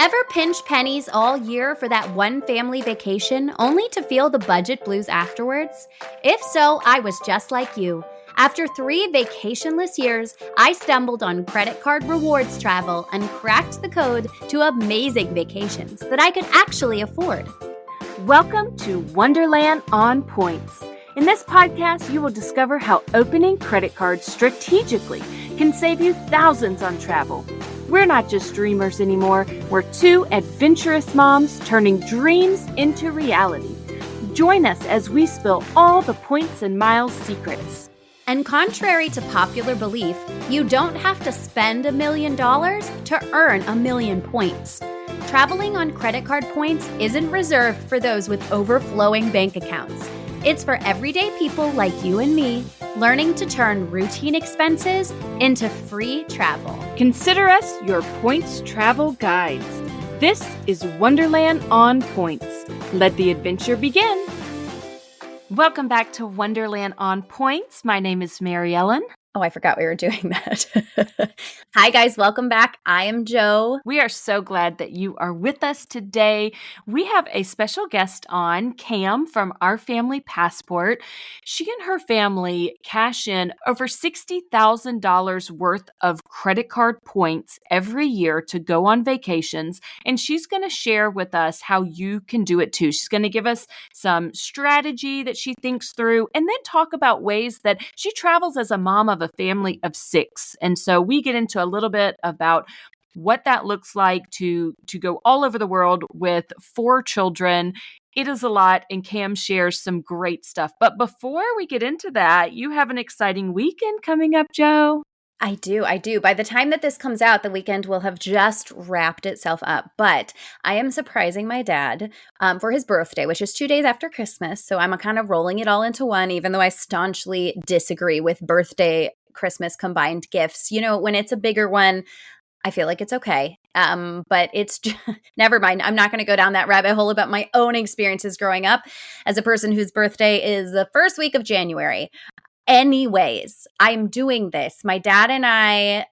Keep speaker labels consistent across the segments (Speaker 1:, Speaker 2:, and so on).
Speaker 1: Ever pinch pennies all year for that one family vacation only to feel the budget blues afterwards? If so, I was just like you. After 3 vacationless years, I stumbled on credit card rewards travel and cracked the code to amazing vacations that I could actually afford.
Speaker 2: Welcome to Wonderland on Points. In this podcast, you will discover how opening credit cards strategically can save you thousands on travel. We're not just dreamers anymore. We're 2 adventurous moms turning dreams into reality. Join us as we spill all the points and miles secrets.
Speaker 1: And contrary to popular belief, you don't have to spend $1 million to earn 1,000,000 points. Traveling on credit card points isn't reserved for those with overflowing bank accounts. It's for everyday people like you and me, learning to turn routine expenses into free travel.
Speaker 2: Consider us your points travel guides. This is Wonderland on Points. Let the adventure begin. Welcome back to Wonderland on Points. My name is Mary Ellen.
Speaker 1: Oh, I forgot we were doing that. Hi, guys. Welcome back. I am Jo.
Speaker 2: We are so glad that you are with us today. We have a special guest on, Cam from Our Family Passport. She and her family cash in over $60,000 worth of credit card points every year to go on vacations. And she's going to share with us how you can do it too. She's going to give us some strategy that she thinks through and then talk about ways that she travels as a mom of a family of 6. And so we get into a little bit about what that looks like to go all over the world with 4 children. It is a lot, and Cam shares some great stuff. But before we get into that, you have an exciting weekend coming up, Jo.
Speaker 1: I do. By the time that this comes out, the weekend will have just wrapped itself up. But I am surprising my dad for his birthday, which is 2 days after Christmas. So I'm kind of rolling it all into one, even though I staunchly disagree with birthday, Christmas combined gifts. You know, when it's a bigger one, I feel like it's okay. But it's just, never mind. I'm not going to go down that rabbit hole about my own experiences growing up as a person whose birthday is the first week of January. Anyways, I'm doing this. My dad and I,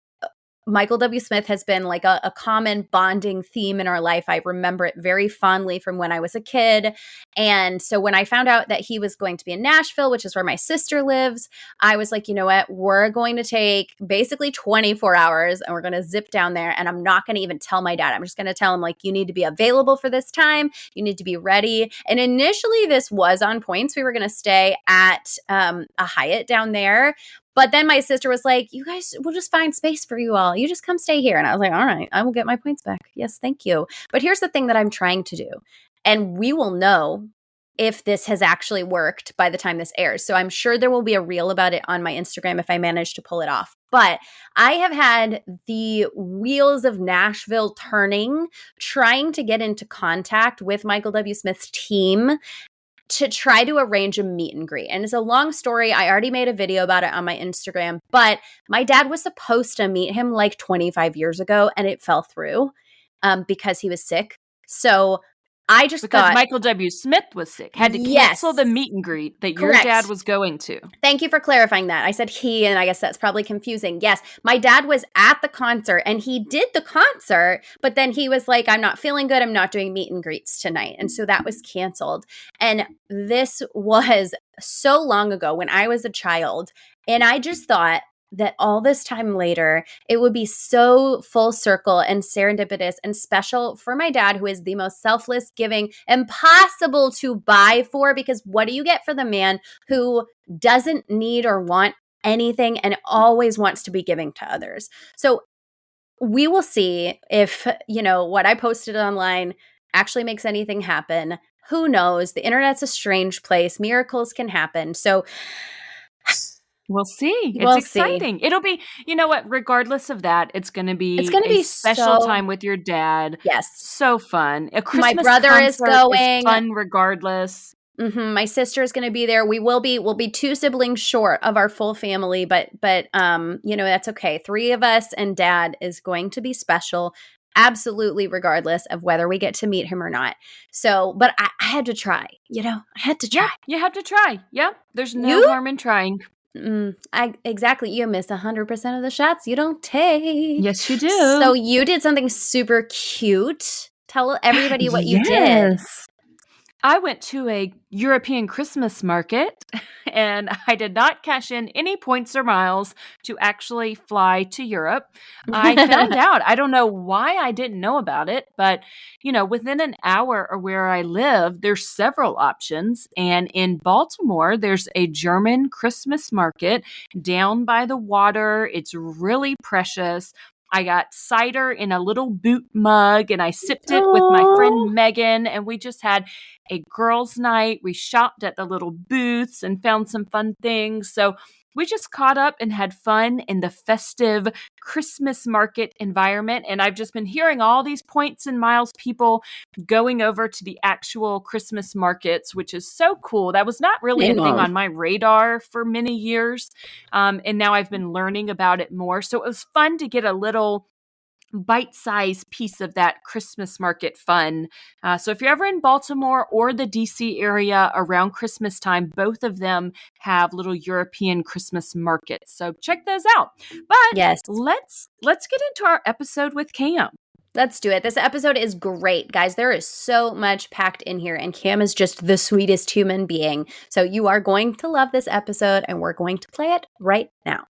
Speaker 1: Michael W. Smith has been like a common bonding theme in our life. I remember it very fondly from when I was a kid. And so when I found out that he was going to be in Nashville, which is where my sister lives, I was like, you know what? We're going to take basically 24 hours and we're going to zip down there. And I'm not going to even tell my dad. I'm just going to tell him, like, you need to be available for this time. You need to be ready. And initially this was on points. We were going to stay at a Hyatt down there. But then my sister was like, you guys, we'll just find space for you all. You just come stay here. And I was like, all right, I will get my points back. Yes, thank you. But here's the thing that I'm trying to do. And we will know if this has actually worked by the time this airs. So I'm sure there will be a reel about it on my Instagram if I manage to pull it off. But I have had the wheels of Nashville turning, trying to get into contact with Michael W. Smith's team to try to arrange a meet and greet. And it's a long story. I already made a video about it on my Instagram, but my dad was supposed to meet him like 25 years ago and it fell through because he was sick. So I just
Speaker 2: because
Speaker 1: thought
Speaker 2: Michael W. Smith was sick, had to cancel the meet and greet that your dad was going to.
Speaker 1: Thank you for clarifying that. I said he, and I guess that's probably confusing. Yes, my dad was at the concert and he did the concert, but then he was like, I'm not feeling good. I'm not doing meet and greets tonight. And so that was canceled. And this was so long ago when I was a child. And I just thought that all this time later, it would be so full circle and serendipitous and special for my dad, who is the most selfless, giving, impossible to buy for, because what do you get for the man who doesn't need or want anything and always wants to be giving to others? So we will see if, you know, what I posted online actually makes anything happen. Who knows? The internet's a strange place. Miracles can happen. So
Speaker 2: we'll see. It's exciting. It'll be, you know what, regardless of that, it's going to be a special time with your dad.
Speaker 1: Yes.
Speaker 2: So fun. A Christmas
Speaker 1: My brother is going.
Speaker 2: Fun regardless.
Speaker 1: Mm-hmm. My sister is going to be there. We'll be 2 siblings short of our full family, but you know, that's okay. 3 of us and dad is going to be special. Absolutely, regardless of whether we get to meet him or not. So, but I had to try, you know, I had to try.
Speaker 2: Yeah, you have to try. Yeah. There's no harm in trying.
Speaker 1: Exactly. You miss 100% of the shots you don't take.
Speaker 2: Yes, you
Speaker 1: So
Speaker 2: do.
Speaker 1: you did something super cute. Tell everybody what you did.
Speaker 2: Yes. I went to a European Christmas market and I did not cash in any points or miles to actually fly to Europe. I found out, I don't know why I didn't know about it, but within an hour of where I live, there's several options. And in Baltimore, there's a German Christmas market down by the water. It's really precious. I got cider in a little boot mug and I sipped it with my
Speaker 1: Oh,
Speaker 2: friend Megan, and we just had a girls' night. We shopped at the little booths and found some fun things. So we just caught up and had fun in the festive Christmas market environment. And I've just been hearing all these points and miles people going over to the actual Christmas markets, which is so cool. That was not really
Speaker 1: hey,
Speaker 2: a thing
Speaker 1: Mom.
Speaker 2: on my radar for many years. And now I've been learning about it more. So it was fun to get a little bite-sized piece of that Christmas market fun. So if you're ever in Baltimore or the DC area around Christmas time, both of them have little European Christmas markets. So check those out. But
Speaker 1: Yes.
Speaker 2: let's get into our episode with Cam.
Speaker 1: Let's do it. This episode is great, guys. There is so much packed in here, and Cam is just the sweetest human being. So you are going to love this episode, and we're going to play it right now.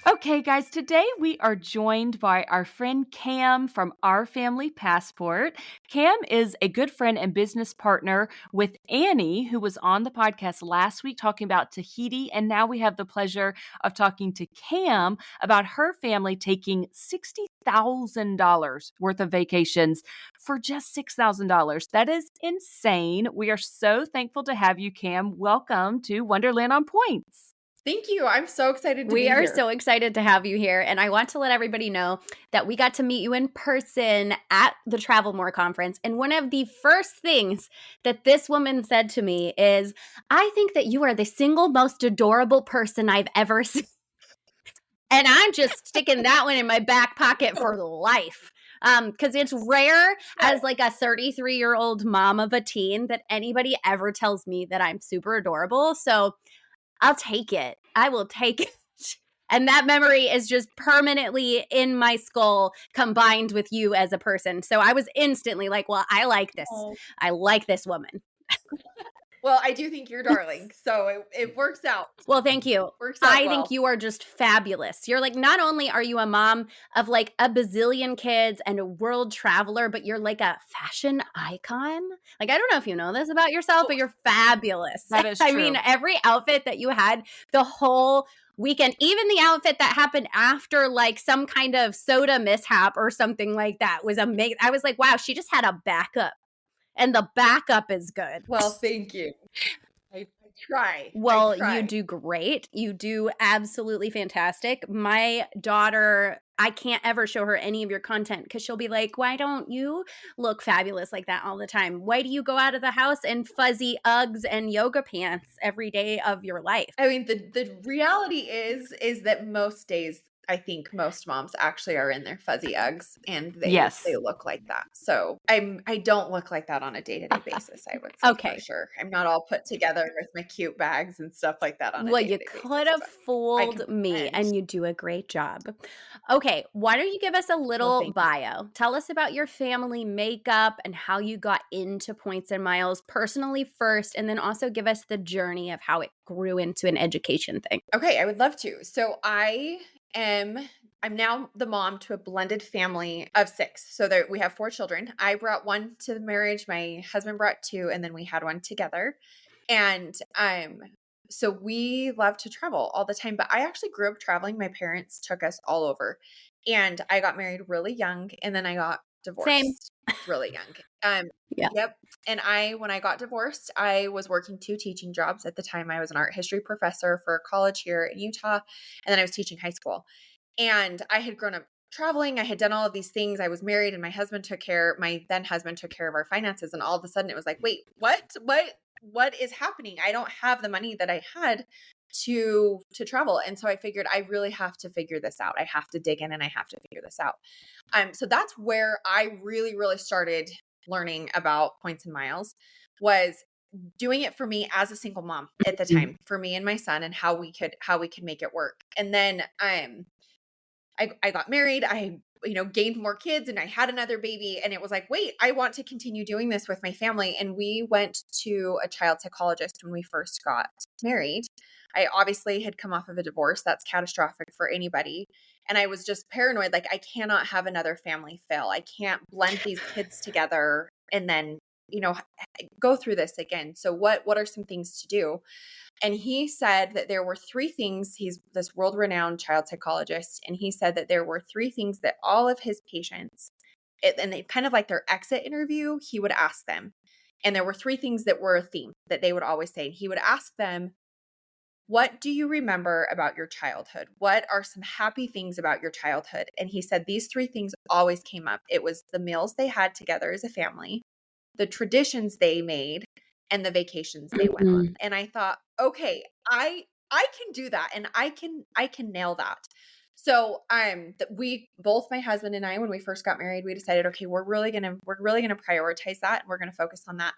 Speaker 2: Okay, guys, today we are joined by our friend Cam from Our Family Passport. Cam is a good friend and business partner with Annie, who was on the podcast last week talking about Tahiti. And now we have the pleasure of talking to Cam about her family taking $60,000 worth of vacations for just $6,000. That is insane. We are so thankful to have you, Cam. Welcome to Wonderland on Points.
Speaker 3: Thank you. I'm so excited to
Speaker 1: We
Speaker 3: be
Speaker 1: are
Speaker 3: here.
Speaker 1: so excited to have you here. And I want to let everybody know that we got to meet you in person at the Travelmore conference. And one of the first things that this woman said to me is, I think that you are the single most adorable person I've ever seen. And I'm just sticking that one in my back pocket for life. Because it's rare as like a 33-year-old mom of a teen that anybody ever tells me that I'm super adorable. So I'll take it. I will take it. And that memory is just permanently in my skull combined with you as a person. So I was instantly like, well, I like this.
Speaker 3: Oh.
Speaker 1: I like this woman.
Speaker 3: Well, I do think you're darling, so it works out.
Speaker 1: Well, thank you.
Speaker 3: Works out
Speaker 1: I
Speaker 3: well.
Speaker 1: think you are just fabulous. You're like, not only are you a mom of like a bazillion kids and a world traveler, but you're like a fashion icon. Like, I don't know if you know this about yourself, but you're fabulous.
Speaker 2: That is
Speaker 1: I
Speaker 2: true.
Speaker 1: mean, every outfit that you had the whole weekend, even the outfit that happened after like some kind of soda mishap or something like that was amazing. I was like, wow, she just had a backup. And the backup is good.
Speaker 3: Well, thank you. I try.
Speaker 1: Well,
Speaker 3: I try.
Speaker 1: you do great. You do absolutely fantastic. My daughter, I can't ever show her any of your content because she'll be like, why don't you look fabulous like that all the time? Why do you go out of the house in fuzzy Uggs and yoga pants every day of your life?
Speaker 3: I mean, the reality is that most days, I think most moms actually are in their fuzzy Uggs and they look like that. So I don't look like that on a day-to-day basis, I would say.
Speaker 1: Okay.
Speaker 3: For sure. I'm not all put together with my cute bags and stuff like that on a
Speaker 1: Well, you
Speaker 3: day-to-day basis.
Speaker 1: could have fooled me, and you do a great job. Okay, why don't you give us a little bio? Tell us about your family makeup and how you got into Points and Miles personally first, and then also give us the journey of how it grew into an education thing.
Speaker 3: Okay, I would love to. So I'm now the mom to a blended family of 6. So we have 4 children. I brought 1 to the marriage. My husband brought 2, and then we had 1 together. And so we love to travel all the time, but I actually grew up traveling. My parents took us all over. And I got married really young, and then I got divorced really young.
Speaker 1: Yeah.
Speaker 3: Yep. And when I got divorced, I was working 2 teaching jobs. At the time, I was an art history professor for a college here in Utah, and then I was teaching high school. And I had grown up traveling. I had done all of these things. I was married, and my then husband took care of our finances. And all of a sudden it was like, wait, what is happening? I don't have the money that I had to travel. And so I figured I really have to figure this out. I have to dig in and I have to figure this out. So that's where I really, really started learning about Points and Miles, was doing it for me as a single mom at the
Speaker 1: Mm.
Speaker 3: time, for me and my son, and how we could make it work. And then I got married, I, gained more kids, and I had another baby, and it was like, "Wait, I want to continue doing this with my family." And we went to a child psychologist when we first got married. I obviously had come off of a divorce. That's catastrophic for anybody. And I was just paranoid, like, I cannot have another family fail. I can't blend these kids together and then, go through this again. So what are some things to do? And he said that there were three things. He's this world renowned child psychologist. And he said that there were three things that all of his patients, and they kind of like their exit interview, he would ask them. And there were three things that were a theme that they would always say. And he would ask them, "What do you remember about your childhood? What are some happy things about your childhood?" And he said these three things always came up. It was the meals they had together as a family, the traditions they made, and the vacations they went on.
Speaker 1: Mhm.
Speaker 3: And I thought, okay, I can do that, and I can nail that. So we both, my husband and I, when we first got married, we decided, okay, we're really gonna prioritize that, and we're gonna focus on that.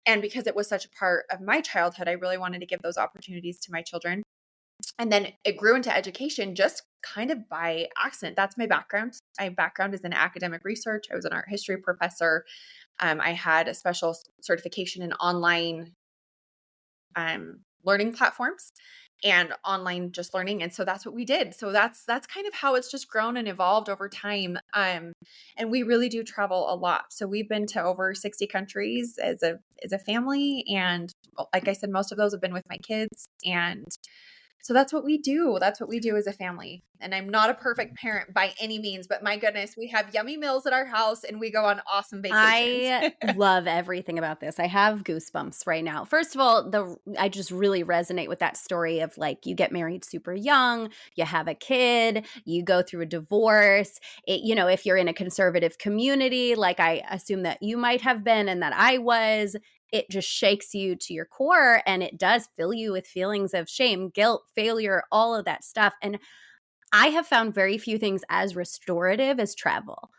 Speaker 3: And because it was such a part of my childhood, I really wanted to give those opportunities to my children. And then it grew into education just kind of by accident. That's my background. My background is in academic research. I was an art history professor. I had a special certification in online learning platforms and online just learning. And so that's what we did. So that's kind of how it's just grown and evolved over time. And we really do travel a lot. So we've been to over 60 countries as a family. And like I said, most of those have been with my kids. And so that's what we do. That's what we do as a family. And I'm not a perfect parent by any means, but my goodness, we have yummy meals at our house and we go on awesome vacations.
Speaker 1: I love everything about this. I have goosebumps right now. First of all, I just really resonate with that story of like you get married super young, you have a kid, you go through a divorce. If you're in a conservative community, like I assume that you might have been and that I was, it just shakes you to your core and it does fill you with feelings of shame, guilt, failure, all of that stuff. And I have found very few things as restorative as travel.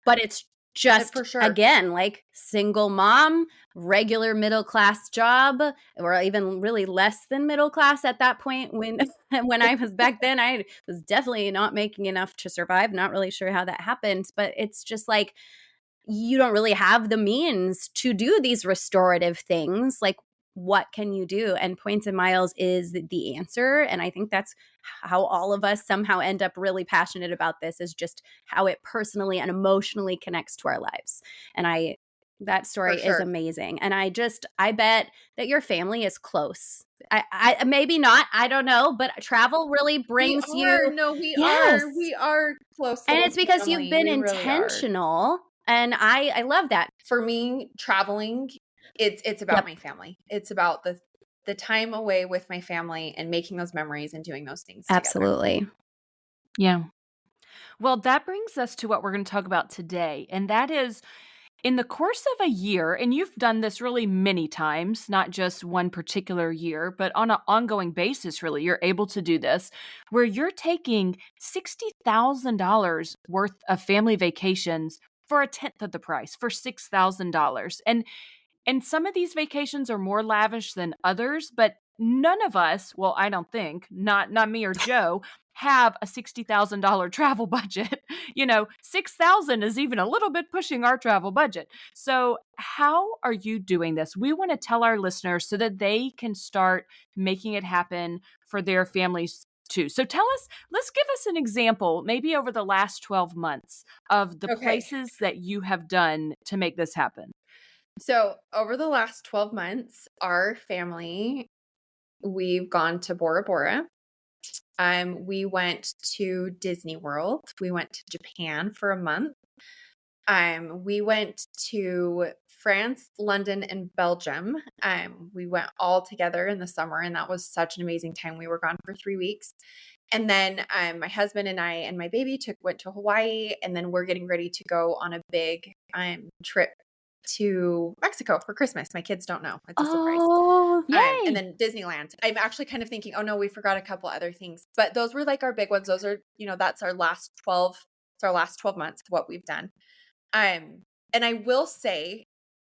Speaker 1: But it's just,
Speaker 3: For sure.
Speaker 1: again, like single mom, regular middle class job, or even really less than middle class at that point when when I was back then. I was definitely not making enough to survive, not really sure how that happened, but it's just like you don't really have the means to do these restorative things. Like, what can you do? And Points and Miles is the answer. And I think that's how all of us somehow end up really passionate about this, is just how it personally and emotionally connects to our lives. And that
Speaker 3: For
Speaker 1: story is
Speaker 3: sure.
Speaker 1: amazing. And I bet that your family is close. I maybe not, I don't know, but travel really
Speaker 3: We
Speaker 1: brings
Speaker 3: are.
Speaker 1: you,
Speaker 3: No, we
Speaker 1: yes.
Speaker 3: are. We are close
Speaker 1: And
Speaker 3: little
Speaker 1: it's because you've
Speaker 3: family.
Speaker 1: been
Speaker 3: We really are.
Speaker 1: intentional. And I love that.
Speaker 3: For me, traveling, it's about
Speaker 1: Yep.
Speaker 3: my family. It's about the time away with my family and making those memories and doing those things together.
Speaker 1: Absolutely.
Speaker 2: Yeah. Well, that brings us to what we're going to talk about today. And that is in the course of a year, and you've done this really many times, not just one particular year, but on an ongoing basis, really, you're able to do this, where you're taking $60,000 worth of family vacations for a tenth of the price, for $6,000. And some of these vacations are more lavish than others, but none of us, well, I don't think, not me or Joe, have a $60,000 travel budget. 6,000 is even a little bit pushing our travel budget. So, how are you doing this? We want to tell our listeners so that they can start making it happen for their families too. So let's give us an example, maybe over the last 12 months of the
Speaker 3: Okay.
Speaker 2: places that you have done to make this happen.
Speaker 3: So over the last 12 months, our family, we've gone to Bora Bora. We went to Disney World. We went to Japan for a month. We went to France, London, and Belgium. We went all together in the summer, and that was such an amazing time. We were gone for 3 weeks. And then my husband and I and my baby went to Hawaii, and then we're getting ready to go on a big trip to Mexico for Christmas. My kids don't know. It's a surprise.
Speaker 1: Oh,
Speaker 3: And
Speaker 1: yay.
Speaker 3: then Disneyland. I'm actually kind of thinking, oh no, we forgot a couple other things. But those were like our big ones. Those are, that's it's our last 12 months, what we've done. And I will say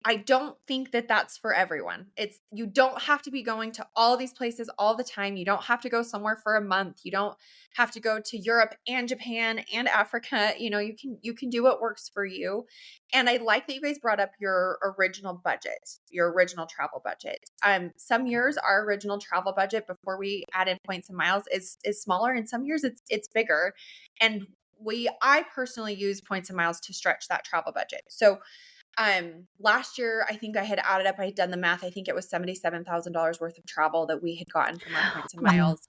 Speaker 3: I don't think that that's for everyone. You don't have to be going to all these places all the time. You don't have to go somewhere for a month. You don't have to go to Europe and Japan and Africa. You can do what works for you. And I like that you guys brought up your original budget, your original travel budget. Some years our original travel budget before we added points and miles is smaller, and some years it's bigger. And I personally use points and miles to stretch that travel budget. So last year, I think I had added up, I had done the math. I think it was $77,000 worth of travel that we had gotten from our points and
Speaker 2: Wow.
Speaker 3: miles.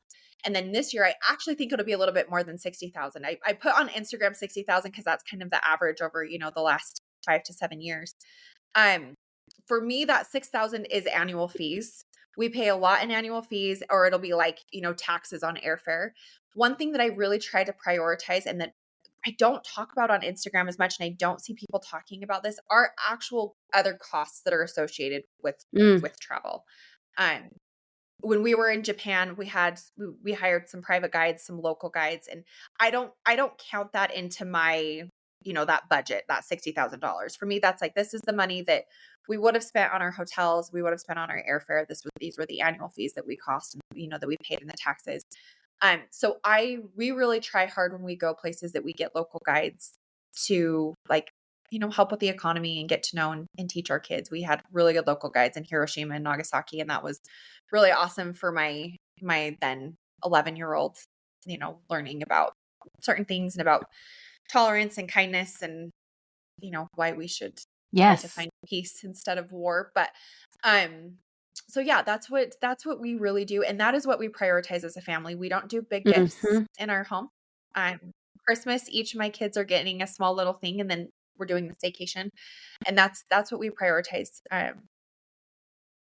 Speaker 3: And then this year, I actually think it'll be a little bit more than 60,000. I put on Instagram 60,000 because that's kind of the average over, the last 5 to 7 years. Um, for me, that 6,000 is annual fees. We pay a lot in annual fees, or it'll be like, taxes on airfare. One thing that I really try to prioritize and that I don't talk about on Instagram as much, and I don't see people talking about this, are actual other costs that are associated with
Speaker 2: Mm.
Speaker 3: travel. Um, when we were in Japan, we hired some private guides, some local guides, and I don't count that into my, that budget, that $60,000. For me, that's like, this is the money that we would have spent on our hotels, we would have spent on our airfare. These were the annual fees that we cost, and that we paid in the taxes. So we really try hard when we go places that we get local guides to, like, help with the economy and get to know and teach our kids. We had really good local guides in Hiroshima and Nagasaki, and that was really awesome for my then 11-year-old, learning about certain things and about tolerance and kindness and, why we should try to
Speaker 2: Yes.
Speaker 3: find peace instead of war. But so yeah, that's what we really do, and that is what we prioritize as a family. We don't do big gifts
Speaker 2: Mhm.
Speaker 3: in our home. Um, Christmas, each of my kids are getting a small little thing, and then we're doing the staycation, and that's what we prioritize.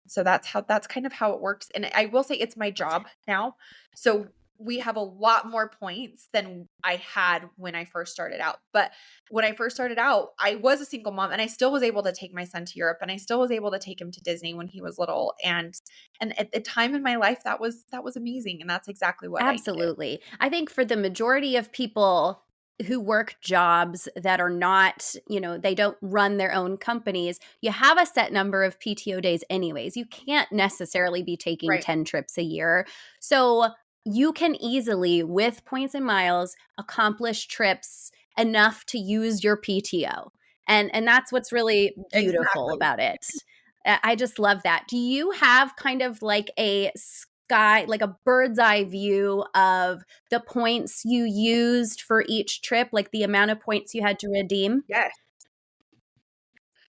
Speaker 3: So that's kind of how it works. And I will say it's my job now. So we have a lot more points than I had when I first started out. But when I first started out, I was a single mom, and I still was able to take my son to Europe, and I still was able to take him to Disney when he was little. And at the time in my life, that was amazing. And that's exactly what I needed.
Speaker 1: Absolutely. I think for the majority of people who work jobs that are not, they don't run their own companies, you have a set number of PTO days anyways. You can't necessarily be taking
Speaker 3: Right.
Speaker 1: 10 trips a year. So you can easily, with points and miles, accomplish trips enough to use your PTO. And that's what's really beautiful
Speaker 3: Exactly.
Speaker 1: about it. I just love that. Do you have kind of like a like a bird's eye view of the points you used for each trip, like the amount of points you had to redeem?
Speaker 3: Yes.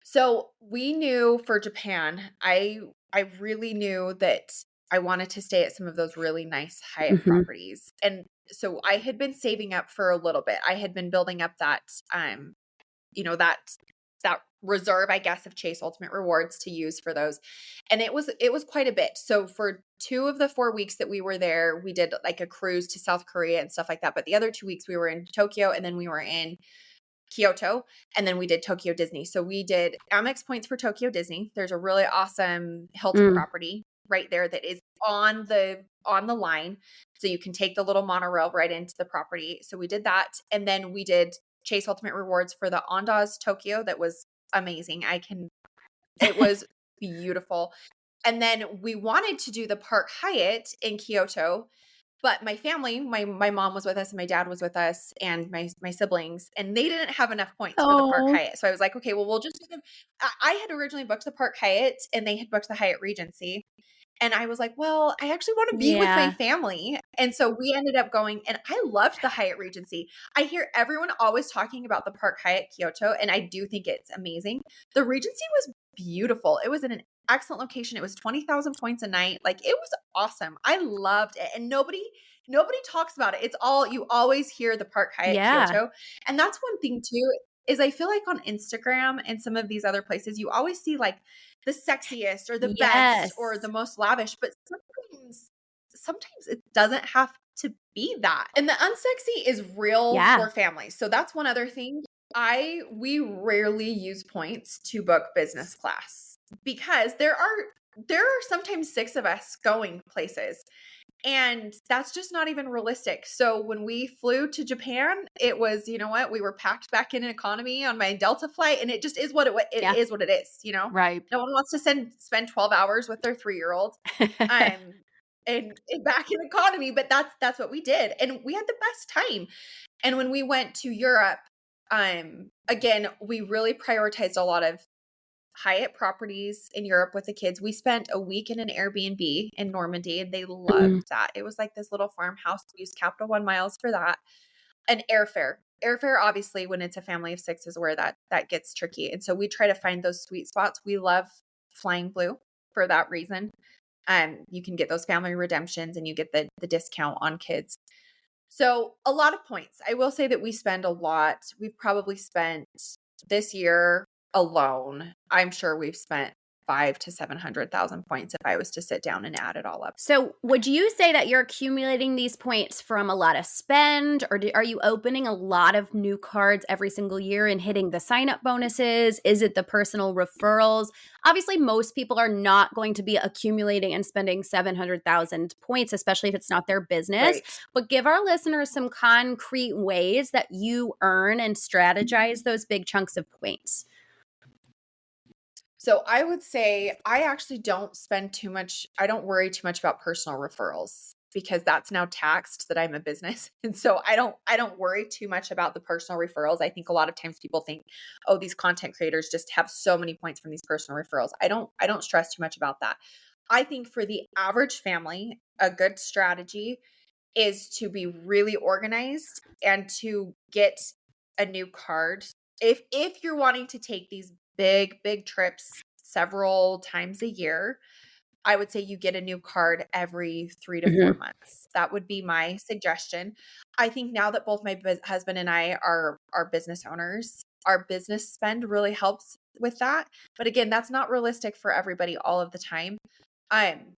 Speaker 3: So we knew for Japan, I really knew that I wanted to stay at some of those really nice Hyatt
Speaker 1: Mhm.
Speaker 3: properties. And so I had been saving up for a little bit. I had been building up that that reserve, I guess, of Chase Ultimate Rewards to use for those. And it was quite a bit. So for 2 of the 4 weeks that we were there, we did like a cruise to South Korea and stuff like that. But the other 2 weeks we were in Tokyo, and then we were in Kyoto, and then we did Tokyo Disney. So we did Amex points for Tokyo Disney. There's a really awesome Hilton
Speaker 1: Mm.
Speaker 3: property right there that is on the line. So you can take the little monorail right into the property. So we did that. And then we did Chase Ultimate Rewards for the Andaz Tokyo. That was amazing. It was beautiful. And then we wanted to do the Park Hyatt in Kyoto, but my family, my mom was with us and my dad was with us and my siblings, and they didn't have enough points for the Park
Speaker 2: Oh,
Speaker 3: Hyatt. So I was like, okay, well, we'll just do them. I had originally booked the Park Hyatt, and they had booked the Hyatt Regency. And I was like, well, I actually want to be with my
Speaker 1: Yeah.
Speaker 3: family. And so we ended up going, and I loved the Hyatt Regency. I hear everyone always talking about the Park Hyatt Kyoto, and I do think it's amazing. The Regency was beautiful. It was in an excellent location. It was 20,000 points a night. Like, it was awesome. I loved it. And nobody talks about it. It's all, you always hear the Park Hyatt
Speaker 1: Yeah.
Speaker 3: Kyoto. And that's one thing too, is I feel like on Instagram and some of these other places, you always see like the sexiest or the best or the
Speaker 1: Yes.
Speaker 3: most lavish, but sometimes it doesn't have to be that. And the unsexy is real
Speaker 1: Yeah.
Speaker 3: for families. So that's one other thing. We rarely use points to book business class because there are sometimes 6 of us going places. And that's just not even realistic. So when we flew to Japan, it was, you know what, we were packed back in an economy on my Delta flight, and it just is
Speaker 1: Yeah.
Speaker 3: what it is, you know?
Speaker 2: Right.
Speaker 3: No one wants to spend 12 hours with their 3-year-old um and back in economy, but that's what we did. And we had the best time. And when we went to Europe, again, we really prioritized a lot of Hyatt properties in Europe with the kids. We spent a week in an Airbnb in Normandy, and they loved
Speaker 1: Mm.
Speaker 3: that. It was like this little farmhouse. We used Capital One miles for that. And airfare. Airfare, obviously, when it's a family of 6 is where that gets tricky. And so we try to find those sweet spots. We love Flying Blue for that reason. You can get those family redemptions and you get the discount on kids. So a lot of points. I will say that we spend a lot. We've probably spent this year alone, I'm sure we've spent 5 to 700,000 points if I was to sit down and add it all up.
Speaker 1: So, would you say that you're accumulating these points from a lot of spend, or are you opening a lot of new cards every single year and hitting the sign up bonuses? Is it the personal referrals? Obviously, most people are not going to be accumulating and spending 700,000 points, especially if it's not their business.
Speaker 3: Right.
Speaker 1: But give our listeners some concrete ways that you earn and strategize those big chunks of points.
Speaker 3: So I would say I actually don't spend too much. I don't worry too much about personal referrals because that's now taxed that I'm a business. And so I don't worry too much about the personal referrals. I think a lot of times people think, "Oh, these content creators just have so many points from these personal referrals." I don't stress too much about that. I think for the average family, a good strategy is to be really organized and to get a new card. If you're wanting to take these big trips several times a year, I would say you get a new card every 3 to 4
Speaker 1: Mhm.
Speaker 3: months. That would be my suggestion. I think now that both my husband and I are business owners, our business spend really helps with that. But again, that's not realistic for everybody all of the time. Um,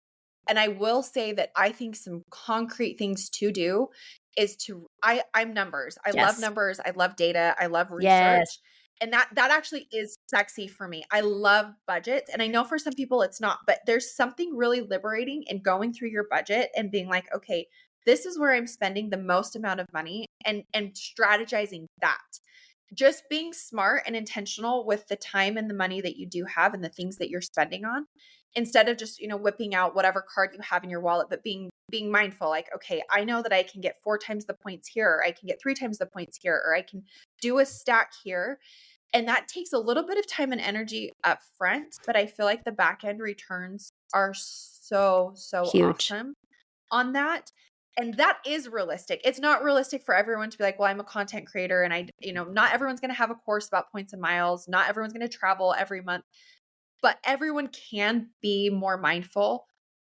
Speaker 3: and I will say that I think some concrete things to do is I'm numbers. I love
Speaker 1: Yes.
Speaker 3: numbers. I love data. I love
Speaker 1: Yes.
Speaker 3: research. And that actually is sexy for me. I love budgets. And I know for some people it's not, but there's something really liberating in going through your budget and being like, okay, this is where I'm spending the most amount of money and strategizing that. Just being smart and intentional with the time and the money that you do have and the things that you're spending on instead of just, whipping out whatever card you have in your wallet, but being mindful, like, okay, I know that I can get 4 times the points here, or I can get 3 times the points here, or I can do a stack here. And that takes a little bit of time and energy up front, but I feel like the back end returns are so
Speaker 1: Huge.
Speaker 3: awesome on that. And that is realistic. It's not realistic for everyone to be like, well, I'm a content creator and not everyone's going to have a course about points and miles. Not everyone's going to travel every month, but everyone can be more mindful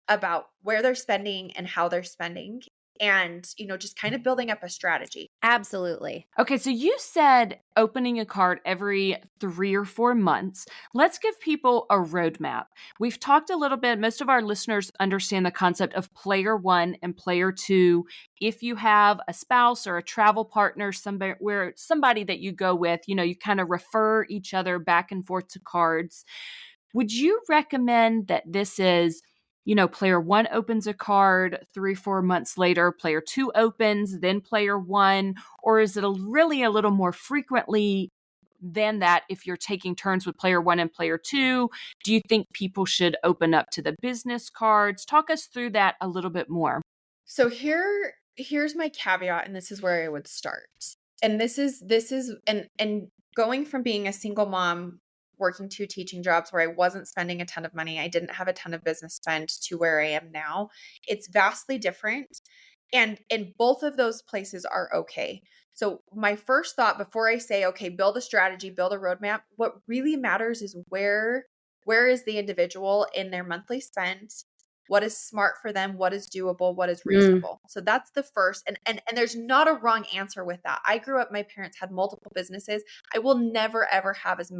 Speaker 3: about where they're spending and how they're spending and, just kind of building up a strategy.
Speaker 1: Absolutely.
Speaker 2: Okay, so you said opening a card every 3 or 4 months. Let's give people a roadmap. We've talked a little bit, most of our listeners understand the concept of player one and player two. If you have a spouse or a travel partner, somebody that you go with, you kind of refer each other back and forth to cards. Would you recommend that this is, player one opens a card 3, 4 months later, player two opens, then player one? Or is it really a little more frequently than that if you're taking turns with player one and player two? Do you think people should open up to the business cards? Talk us through that a little bit more.
Speaker 3: So here's my caveat, and this is where I would start. And this is and going from being a single mom working 2 teaching jobs where I wasn't spending a ton of money, I didn't have a ton of business spend to where I am now. It's vastly different. And both of those places are okay. So my first thought before I say, okay, build a strategy, build a roadmap, what really matters is where is the individual in their monthly spend? What is smart for them? What is doable? What is
Speaker 1: Mm.
Speaker 3: reasonable? So that's the first. And there's not a wrong answer with that. I grew up, my parents had multiple businesses. I will never ever have as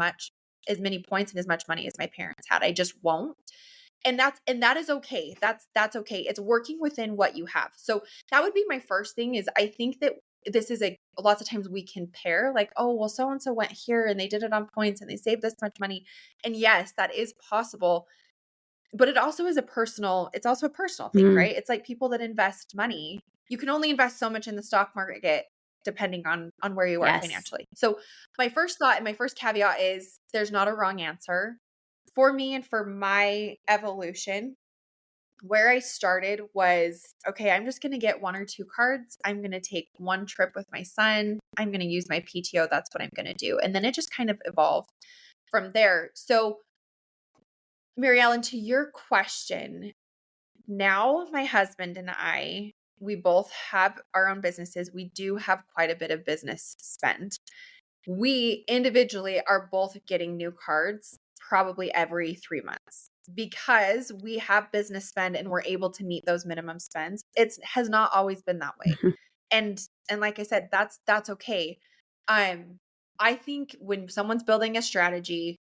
Speaker 3: many points and as much money as my parents had. I just won't. And that is okay. That's okay. It's working within what you have. So that would be my first thing is I think that this is lots of times we compare like, oh, well, so and so went here and they did it on points and they saved this much money. And yes, that is possible. But it also is it's also a personal thing,
Speaker 1: Mm,
Speaker 3: right? It's like people that invest money. You can only invest so much in the stock market depending on where you are
Speaker 1: yes.
Speaker 3: financially. So my first thought and my first caveat is there's not a wrong answer. For me and for my evolution, where I started was, okay, I'm just going to get 1 or 2 cards. I'm going to take one trip with my son. I'm going to use my PTO. That's what I'm going to do. And then it just kind of evolved from there. So, Mary Ellen, to your question, now my husband and I, we both have our own businesses. We do have quite a bit of business spend. We individually are both getting new cards probably every 3 months because we have business spend and we're able to meet those minimum spends. It has not always been that way.
Speaker 1: Mhm,
Speaker 3: And like I said, that's okay. Um, I think when someone's building a strategy,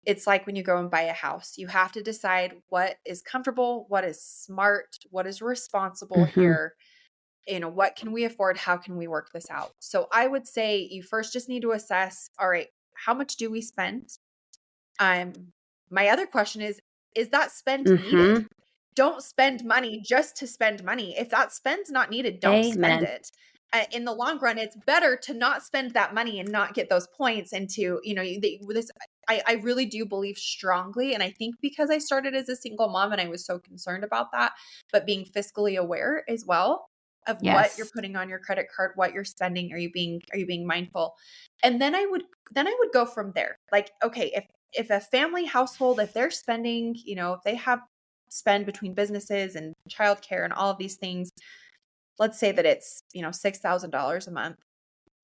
Speaker 3: it's like when you go and buy a house. You have to decide what is comfortable, what is smart, what is responsible
Speaker 1: mhm,
Speaker 3: here. What can we afford? How can we work this out? So I would say you first just need to assess, all right, how much do we spend? Um, my other question is that spend needed?
Speaker 1: mhm.
Speaker 3: Don't spend money just to spend money. If that spend's not needed, don't spend
Speaker 1: Amen.
Speaker 3: it. In the long run, it's better to not spend that money and not get those points into, this. I really do believe strongly. And I think because I started as a single mom and I was so concerned about that, but being fiscally aware as well of what you're
Speaker 1: Yes.
Speaker 3: putting on your credit card, what you're spending, are you being mindful? And then I would go from there. Like, okay, if a family household, if they're spending, if they have spend between businesses and childcare and all of these things, let's say that it's, $6,000 a month,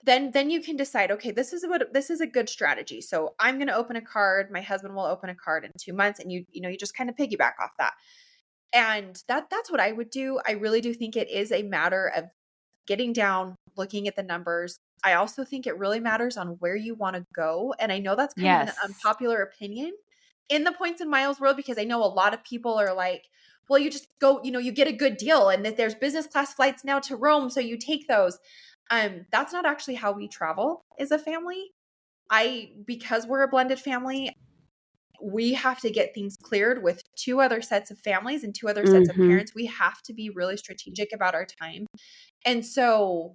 Speaker 3: then you can decide, okay, this is a good strategy. So I'm going to open a card. My husband will open a card in 2 months, and you just kind of piggyback off that. And that's what I would do. I really do think it is a matter of getting down, looking at the numbers. I also think it really matters on where you want to go. And I know that's kind of an
Speaker 2: Yes.
Speaker 3: unpopular opinion in the points and miles world, because I know a lot of people are like, well, you just go, you get a good deal and that there's business class flights now to Rome, so you take those. That's not actually how we travel as a family. Because we're a blended family, we have to get things cleared with 2 other sets of families and 2 other sets of
Speaker 1: Mhm,
Speaker 3: parents. We have to be really strategic about our time. And so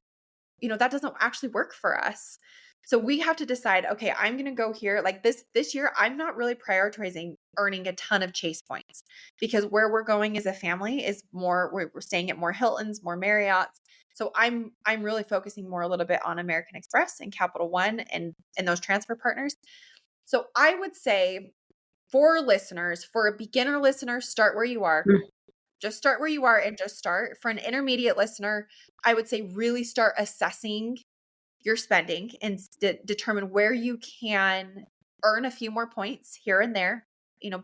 Speaker 3: that doesn't actually work for us. So we have to decide, okay, I'm going to go here. Like this year, I'm not really prioritizing earning a ton of chase points, because where we're going as a family is more, we're staying at more Hiltons, more Marriott's. So I'm really focusing more a little bit on American Express and Capital One and those transfer partners. So I would say for listeners, for a beginner listener, start where you are.
Speaker 1: mm,
Speaker 3: Just start where you are and just start. For an intermediate listener, I would say really start assessing your spending and determine where you can earn a few more points here and there.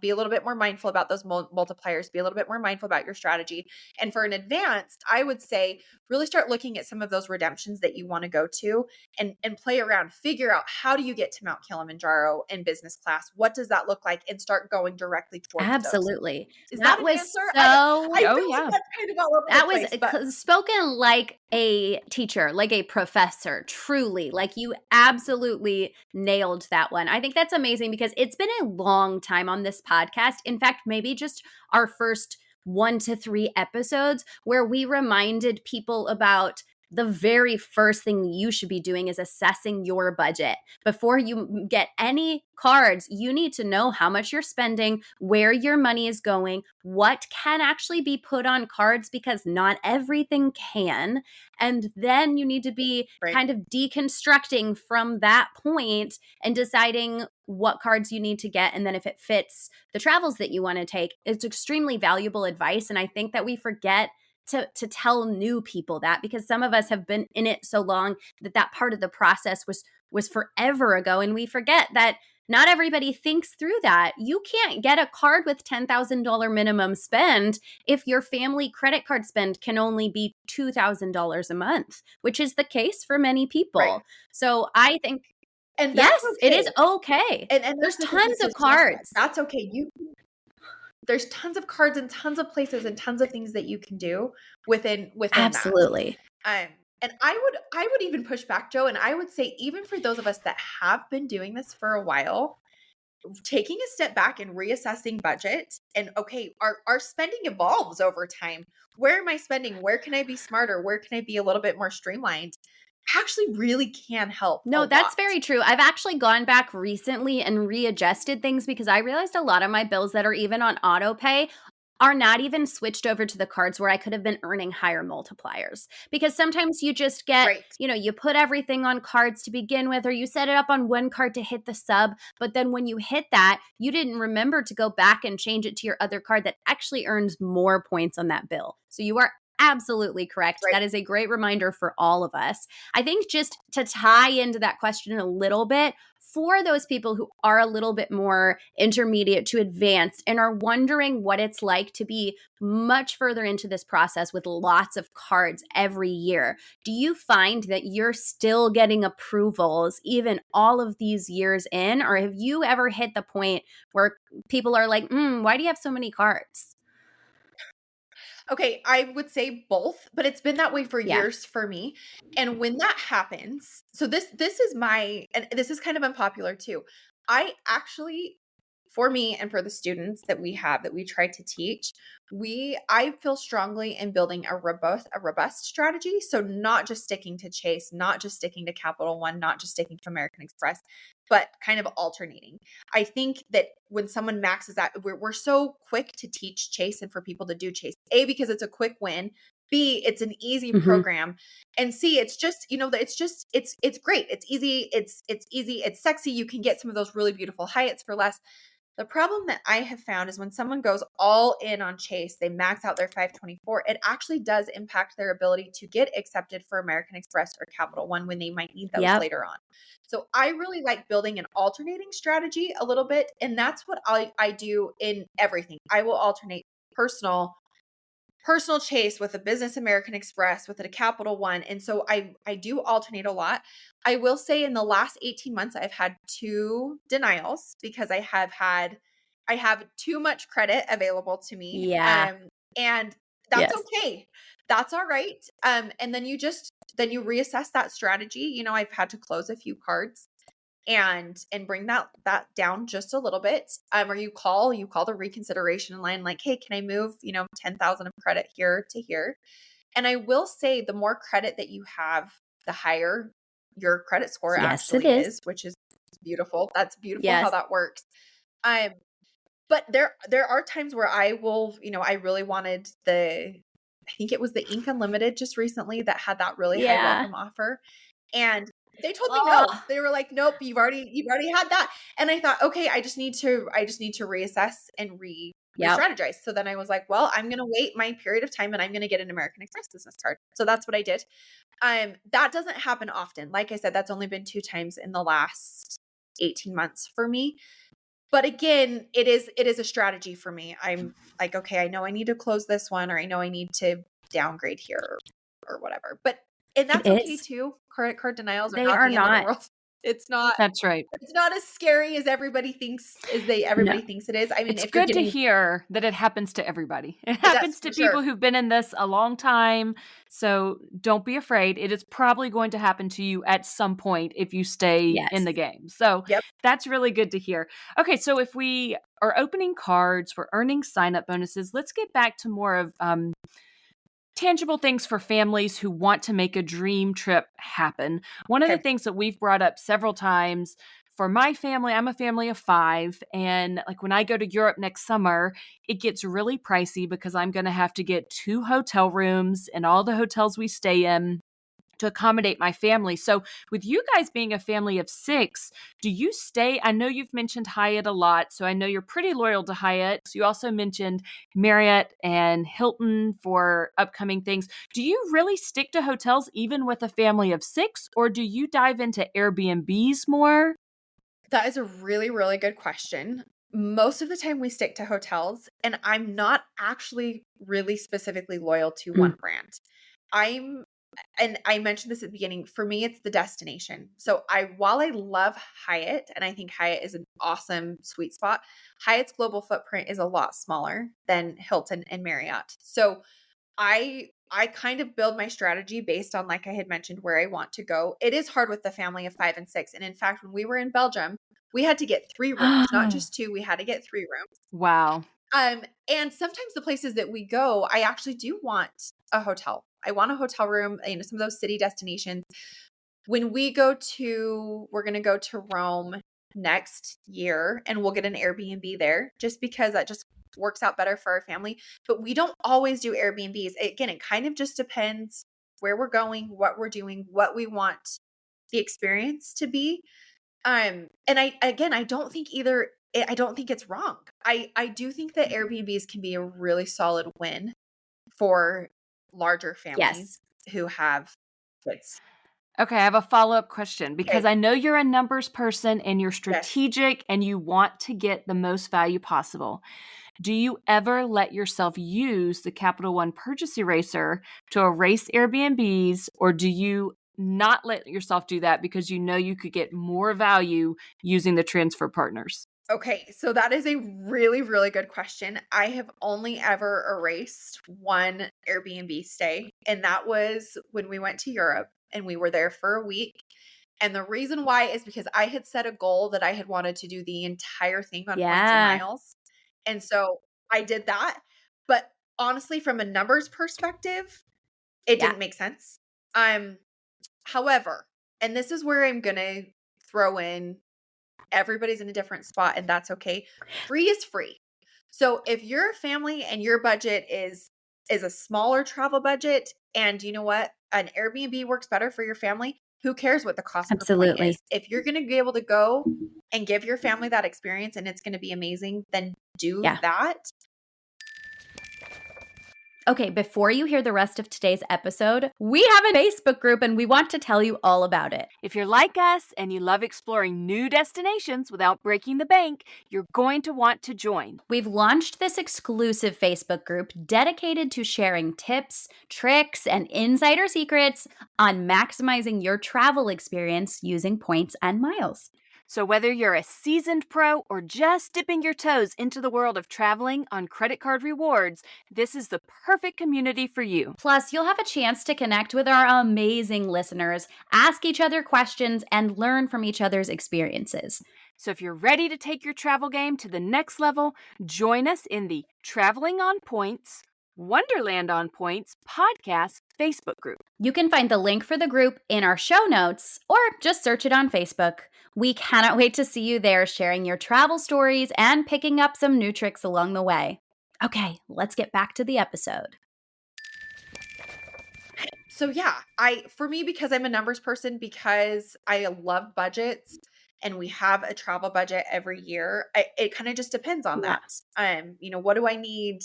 Speaker 3: Be a little bit more mindful about those multipliers, be a little bit more mindful about your strategy. And for an advanced, I would say really start looking at some of those redemptions that you want to go to, and play around, figure out, how do you get to Mount Kilimanjaro in business class? What does that look like? And start going directly towards those.
Speaker 1: absolutely.
Speaker 3: Is that
Speaker 1: That
Speaker 3: an
Speaker 1: was
Speaker 3: answer? I
Speaker 1: so
Speaker 3: feel
Speaker 2: Oh,
Speaker 3: like
Speaker 2: yeah.
Speaker 3: that's kind of all over the
Speaker 1: That was
Speaker 3: place, but
Speaker 1: spoken like a teacher, like a professor, truly. Like you absolutely nailed that one. I think that's amazing because it's been a long time on this podcast. In fact, maybe just our first 1 to 3 episodes where we reminded people about the very first thing you should be doing is assessing your budget. Before you get any cards, you need to know how much you're spending, where your money is going, what can actually be put on cards because not everything can. And then you need to be
Speaker 3: right,
Speaker 1: kind of deconstructing from that point and deciding what cards you need to get. And then if it fits the travels that you want to take, it's extremely valuable advice. And I think that we forget to tell new people that, because some of us have been in it so long that part of the process was forever ago, and we forget that not everybody thinks through that. You can't get a card with $10,000 minimum spend if your family credit card spend can only be $2,000 a month, which is the case for many
Speaker 3: right.
Speaker 1: people. So I think,
Speaker 3: And that's
Speaker 1: yes, it is
Speaker 3: okay.
Speaker 1: okay.
Speaker 3: And
Speaker 1: There's
Speaker 3: that's okay to
Speaker 1: tons of
Speaker 3: suggest that.
Speaker 1: cards.
Speaker 3: That's okay. There's tons of cards and tons of places and tons of things that you can do within that.
Speaker 1: Absolutely.
Speaker 3: Um, and I would even push back, Joe, and I would say, even for those of us that have been doing this for a while, taking a step back and reassessing budget, and okay, our spending evolves over time. Where am I spending? Where can I be smarter? Where can I be a little bit more streamlined? Actually really can help a
Speaker 1: No, that's
Speaker 3: lot.
Speaker 1: very true. I've actually gone back recently and readjusted things because I realized a lot of my bills that are even on auto pay are not even switched over to the cards where I could have been earning higher multipliers. Because sometimes you just get,
Speaker 3: Right.
Speaker 1: you put everything on cards to begin with, or you set it up on one card to hit the sub. But then when you hit that, you didn't remember to go back and change it to your other card that actually earns more points on that bill. So you are absolutely correct.
Speaker 3: Right.
Speaker 1: That is a great reminder for all of us. I think just to tie into that question a little bit, for those people who are a little bit more intermediate to advanced and are wondering what it's like to be much further into this process with lots of cards every year, do you find that you're still getting approvals even all of these years in? Or have you ever hit the point where people are like, why do you have so many cards?
Speaker 3: Okay, I would say both, but it's been that way for
Speaker 1: Yeah.
Speaker 3: years for me. And when that happens, so this is my, and this is kind of unpopular too. I actually, for me and for the students that we have that we try to teach, I feel strongly in building a robust strategy. So not just sticking to Chase, not just sticking to Capital One, not just sticking to American Express, but kind of alternating. I think that when someone maxes out, we're so quick to teach Chase and for people to do Chase. A, because it's a quick win. B, it's an easy
Speaker 1: Mhm.
Speaker 3: program. And C, it's just, it's great. It's easy. It's easy. It's sexy. You can get some of those really beautiful Hyatts for less. The problem that I have found is when someone goes all in on Chase, they max out their 524, it actually does impact their ability to get accepted for American Express or Capital One when they might need those
Speaker 1: Yep.
Speaker 3: later on. So I really like building an alternating strategy a little bit. And that's what I do in everything. I will alternate personal Chase with a business American Express with a Capital One. And so I do alternate a lot. I will say in the last 18 months I've had 2 denials because I have too much credit available to me.
Speaker 1: Yeah.
Speaker 3: And that's
Speaker 1: Yes.
Speaker 3: okay. That's all right. And then you reassess that strategy. I've had to close a few cards and bring that down just a little bit. Or you call the reconsideration line, like, hey, can I move 10,000 of credit here to here? And I will say the more credit that you have, the higher your credit score
Speaker 1: Yes, it
Speaker 3: actually
Speaker 1: is.
Speaker 3: is, which is beautiful. That's beautiful how
Speaker 1: Yes.
Speaker 3: that works. um but there are times where I will, I really wanted I think it was the Ink Unlimited just recently that had that really high
Speaker 1: Yeah.
Speaker 3: welcome offer. And they told me no.
Speaker 1: Oh,
Speaker 3: They were like, "Nope, you've already had that." And I thought, "Okay, I just need to reassess and
Speaker 1: yep.
Speaker 3: re-strategize." So then I was like, "Well, I'm going to wait my period of time and I'm going to get an American Express business card." So that's what I did. That doesn't happen often. Like I said, that's only been 2 times in the last 18 months for me. But again, it is a strategy for me. I'm like, "Okay, I know I need to close this one, or I know I need to downgrade here or whatever." And
Speaker 1: It
Speaker 3: that's okay
Speaker 1: is.
Speaker 3: too. Credit card denials are
Speaker 1: They
Speaker 3: not
Speaker 1: are
Speaker 3: the end of the
Speaker 1: not.
Speaker 3: world. It's not
Speaker 2: That's right.
Speaker 3: it's not as scary as
Speaker 1: No.
Speaker 3: everybody thinks it is. I mean,
Speaker 2: It's
Speaker 3: if you're
Speaker 2: good to
Speaker 3: getting
Speaker 2: hear that it happens to everybody. It
Speaker 3: it does
Speaker 2: happens
Speaker 3: for
Speaker 2: to people
Speaker 3: sure.
Speaker 2: who've been in this a long time. So don't be afraid. It is probably going to happen to you at some point if you stay in
Speaker 1: Yes.
Speaker 2: the game. So
Speaker 3: Yep.
Speaker 2: that's really good to hear. Okay, so if we are opening cards, we're earning sign up bonuses, let's get back to more of tangible things for families who want to make a dream trip happen. One of the
Speaker 3: Okay.
Speaker 2: things that we've brought up several times for my family, I'm a family of 5. And like when I go to Europe next summer, it gets really pricey because I'm going to have to get 2 hotel rooms and all the hotels we stay in to accommodate my family. So, with you guys being a family of 6, do you stay? I know you've mentioned Hyatt a lot, so I know you're pretty loyal to Hyatt. So you also mentioned Marriott and Hilton for upcoming things. Do you really stick to hotels even with a family of 6, or do you dive into Airbnbs more?
Speaker 3: That is a really, really good question. Most of the time we stick to hotels, and I'm not actually really specifically loyal to
Speaker 1: Mm.
Speaker 3: one brand. I'm and I mentioned this at the beginning, for me it's the destination. So while I love Hyatt and I think Hyatt is an awesome sweet spot, Hyatt's global footprint is a lot smaller than Hilton and Marriott. So I kind of build my strategy based on, like I had mentioned, where I want to go. It is hard with the family of 5 and 6. And in fact, when we were in Belgium, We had to get 3 rooms, not just 2, we had to get 3 rooms.
Speaker 2: Wow.
Speaker 3: And sometimes the places that we go, I actually do want a hotel. I want a hotel room, some of those city destinations. When we're going to go to Rome next year, and we'll get an Airbnb there just because that just works out better for our family. But we don't always do Airbnbs. Again, it kind of just depends where we're going, what we're doing, what we want the experience to be. And I don't think I don't think it's wrong. I do think that Airbnbs can be a really solid win for larger families
Speaker 1: Yes.
Speaker 3: who have kids.
Speaker 2: Okay, I have a follow-up question because
Speaker 3: Okay.
Speaker 2: I know you're a numbers person and you're
Speaker 3: Yes.
Speaker 2: strategic and you want to get the most value possible. Do you ever let yourself use the Capital One purchase eraser to erase Airbnbs, or do you not let yourself do that because you know you could get more value using the transfer partners?
Speaker 3: Okay, so that is a really, really good question. I have only ever erased one Airbnb stay, and that was when we went to Europe and we were there for a week. And the reason why is because I had set a goal that I had wanted to do the entire thing on points and
Speaker 1: Yeah.
Speaker 3: miles. And so I did that. But honestly, from a numbers perspective, it
Speaker 1: Yeah.
Speaker 3: didn't make sense. Um, However, and this is where I'm gonna throw in everybody's in a different spot, and that's okay. Free is free. So if you're a family and your budget is a smaller travel budget, and you know what? An Airbnb works better for your family, who cares what the cost per point
Speaker 1: Absolutely.
Speaker 3: is? If you're going to be able to go and give your family that experience and it's going to be amazing, then do
Speaker 1: Yeah.
Speaker 3: that.
Speaker 1: Okay, before you hear the rest of today's episode, we have a Facebook group and we want to tell you all about it.
Speaker 2: If you're like us and you love exploring new destinations without breaking the bank, you're going to want to join.
Speaker 1: We've launched this exclusive Facebook group dedicated to sharing tips, tricks, and insider secrets on maximizing your travel experience using points and miles.
Speaker 2: So, whether you're a seasoned pro or just dipping your toes into the world of traveling on credit card rewards, this is the perfect community for you.
Speaker 1: Plus, you'll have a chance to connect with our amazing listeners, ask each other questions, and learn from each other's experiences.
Speaker 2: So, if you're ready to take your travel game to the next level, join us in the Traveling on Points, Wonderland on Points podcast Facebook group.
Speaker 1: You can find the link for the group in our show notes or just search it on Facebook. We cannot wait to see you there sharing your travel stories and picking up some new tricks along the way. Okay, let's get back to the episode.
Speaker 3: So yeah, for me, because I'm a numbers person, because I love budgets and we have a travel budget every year, it kind of just depends on
Speaker 1: Yeah.
Speaker 3: that. What do I need?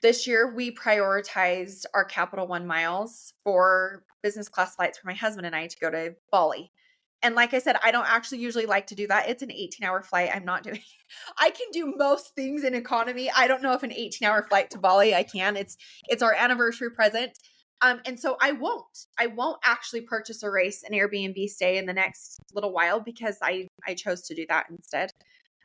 Speaker 3: This year, we prioritized our Capital One miles for business class flights for my husband and I to go to Bali. And like I said, I don't actually usually like to do that. It's an 18-hour flight. I'm not doing I can do most things in economy. I don't know if an 18-hour flight to Bali I can. It's our anniversary present. And so I won't actually purchase or race an Airbnb stay in the next little while because I chose to do that instead.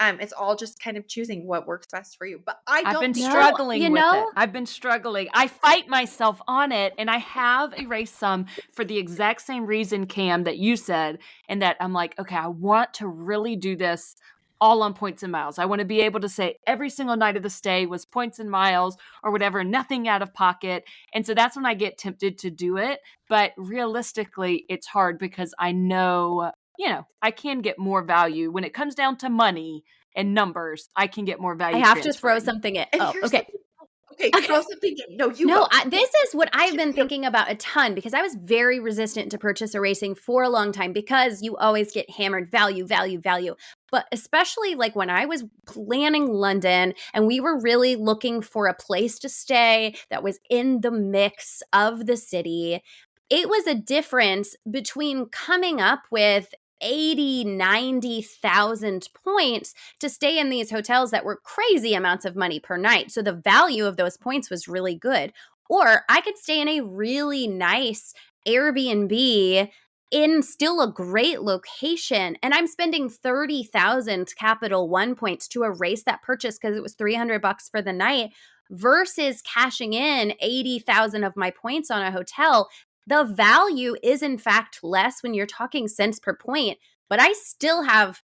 Speaker 3: It's all just kind of choosing what works best for you. But
Speaker 2: I've been
Speaker 1: No,
Speaker 2: struggling
Speaker 1: you
Speaker 2: with
Speaker 1: know-
Speaker 2: it. I've been struggling. I fight myself on it, and I have erased some for the exact same reason, Cam, that you said, and that I'm like, okay, I want to really do this all on points and miles. I want to be able to say every single night of the stay was points and miles or whatever, nothing out of pocket. And so that's when I get tempted to do it. But realistically, it's hard because I know, I can get more value when it comes down to money and numbers. I can get more value.
Speaker 1: I have to throw
Speaker 2: transferring.
Speaker 1: something in.
Speaker 3: And
Speaker 1: Oh,
Speaker 3: here's
Speaker 1: okay.
Speaker 3: okay, throw something in. No, you
Speaker 1: No,
Speaker 3: go.
Speaker 1: this is what I've been thinking about a ton because I was very resistant to purchase erasing for a long time because you always get hammered value, value, value. But especially like when I was planning London and we were really looking for a place to stay that was in the mix of the city, it was a difference between coming up with 80, 90,000 points to stay in these hotels that were crazy amounts of money per night. So the value of those points was really good. Or I could stay in a really nice Airbnb in still a great location and I'm spending 30,000 Capital One points to erase that purchase because it was $300 for the night versus cashing in 80,000 of my points on a hotel. The value is in fact less when you're talking cents per point, but I still have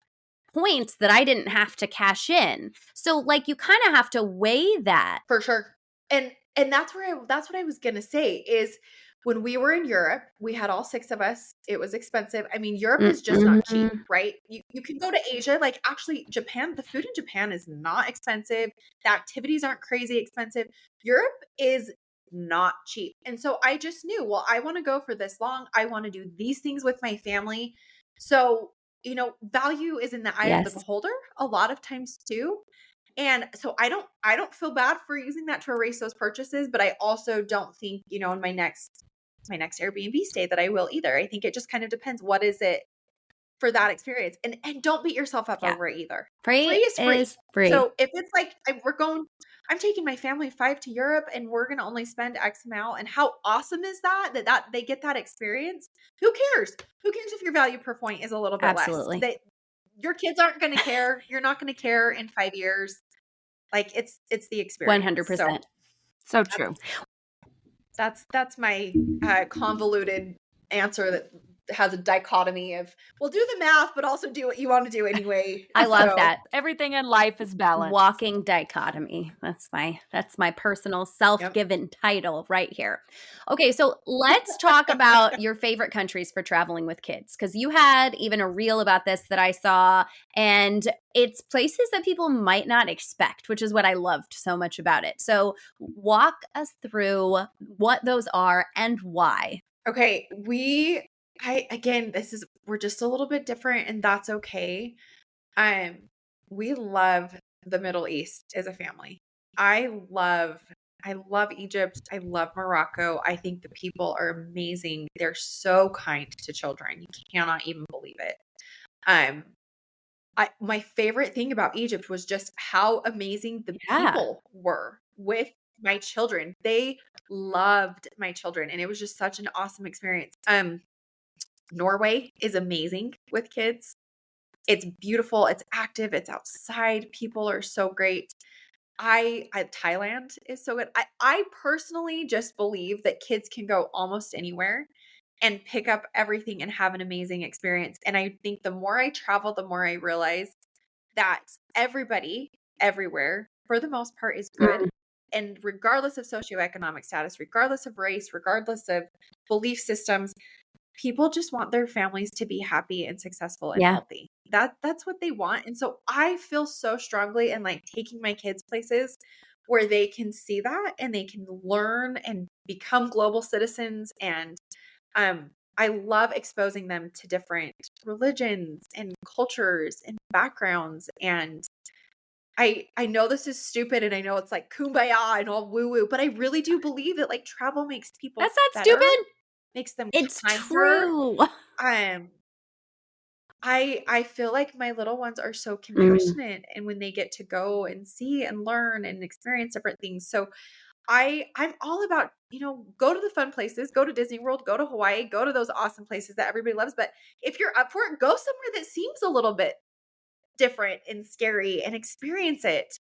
Speaker 1: points that I didn't have to cash in. So like you kind of have to weigh that.
Speaker 3: For sure. And that's what I was gonna say is when we were in Europe, we had all 6 of us. It was expensive. I mean, Europe is just not cheap,
Speaker 1: Mm-mm.
Speaker 3: right? You can go to Asia, like actually Japan, the food in Japan is not expensive. The activities aren't crazy expensive. Europe is not cheap. And so I just knew, well, I want to go for this long. I want to do these things with my family. So, value is in the eye of the
Speaker 1: Yes,
Speaker 3: beholder a lot of times too. And so I don't feel bad for using that to erase those purchases, but I also don't think, in my next Airbnb stay that I will either. I think it just kind of depends what is it for that experience. And don't beat yourself up
Speaker 1: yeah.
Speaker 3: over it either. Free
Speaker 1: Free
Speaker 3: is free.
Speaker 1: is free.
Speaker 3: So if it's like I'm taking my family 5 to Europe and we're going to only spend X amount, and how awesome is that they get that experience? Who cares? Who cares if your value per point is a little bit less?
Speaker 1: Absolutely.
Speaker 3: Your kids aren't going to care. You're not going to care in 5 years. Like it's the experience. So
Speaker 1: 100%.
Speaker 2: So
Speaker 3: that's
Speaker 2: true.
Speaker 3: that's my convoluted answer that has a dichotomy of, well, do the math, but also do what you want to do anyway.
Speaker 1: I love
Speaker 3: So,
Speaker 1: that.
Speaker 2: Everything in life is balanced.
Speaker 1: Walking dichotomy. That's my personal self-given title right here. Okay, so let's talk about your favorite countries for traveling with kids, because you had even a reel about this that I saw, and it's places that people might not expect, which is what I loved so much about it. So walk us through what those are and why.
Speaker 3: Okay, we're just a little bit different, and that's okay. Um, we love the Middle East as a family. I love Egypt. I love Morocco. I think the people are amazing. They're so kind to children. You cannot even believe it. Um, my favorite thing about Egypt was just how amazing the
Speaker 1: Yeah.
Speaker 3: people were with my children. They loved my children, and it was just such an awesome experience. Norway is amazing with kids. It's beautiful, it's active, it's outside. People are so great. Thailand is so good. I personally just believe that kids can go almost anywhere and pick up everything and have an amazing experience. And I think the more I travel, the more I realize that everybody everywhere, for the most part, is good.
Speaker 1: Mm,
Speaker 3: And regardless of socioeconomic status, regardless of race, regardless of belief systems, people just want their families to be happy and successful and
Speaker 1: yeah.
Speaker 3: healthy. That's what they want. And so I feel so strongly in like taking my kids places where they can see that and they can learn and become global citizens. And I love exposing them to different religions and cultures and backgrounds. And I know this is stupid, and I know it's like kumbaya and all woo woo, but I really do believe that like travel makes people
Speaker 1: That's not
Speaker 3: better,
Speaker 1: stupid.
Speaker 3: makes them
Speaker 1: It's
Speaker 3: kinder.
Speaker 1: true.
Speaker 3: Um, I feel like my little ones are so
Speaker 1: Mm,
Speaker 3: compassionate, and when they get to go and see and learn and experience different things. So I'm all about, go to the fun places, go to Disney World, go to Hawaii, go to those awesome places that everybody loves. But if you're up for it, go somewhere that seems a little bit different and scary and experience it.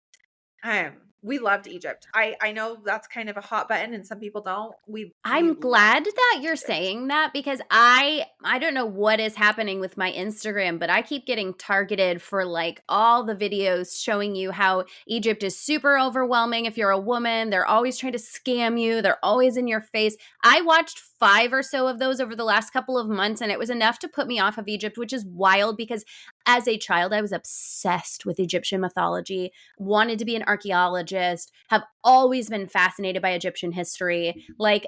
Speaker 3: We loved Egypt. I know that's kind of a hot button and some people don't. We
Speaker 1: I'm glad
Speaker 3: loved
Speaker 1: that you're
Speaker 3: Egypt.
Speaker 1: saying that, because I don't know what is happening with my Instagram, but I keep getting targeted for like all the videos showing you how Egypt is super overwhelming if you're a woman. They're always trying to scam you. They're always in your face. I watched 5 or so of those over the last couple of months, and it was enough to put me off of Egypt, which is wild because as a child I was obsessed with Egyptian mythology, wanted to be an archaeologist, have always been fascinated by Egyptian history. Like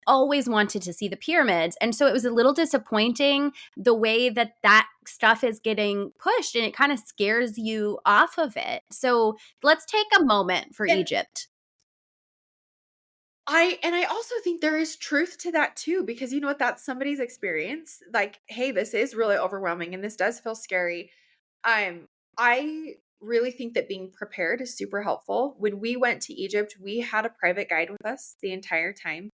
Speaker 1: always wanted to see the pyramids. And so it was a little disappointing the way that that stuff is getting pushed, and it kind of scares you off of it. So let's take a moment for
Speaker 3: And
Speaker 1: Egypt.
Speaker 3: I also think there is truth to that too, because you know what, that's somebody's experience. Like, hey, this is really overwhelming and this does feel scary. I really think that being prepared is super helpful. When we went to Egypt, we had a private guide with us the entire time.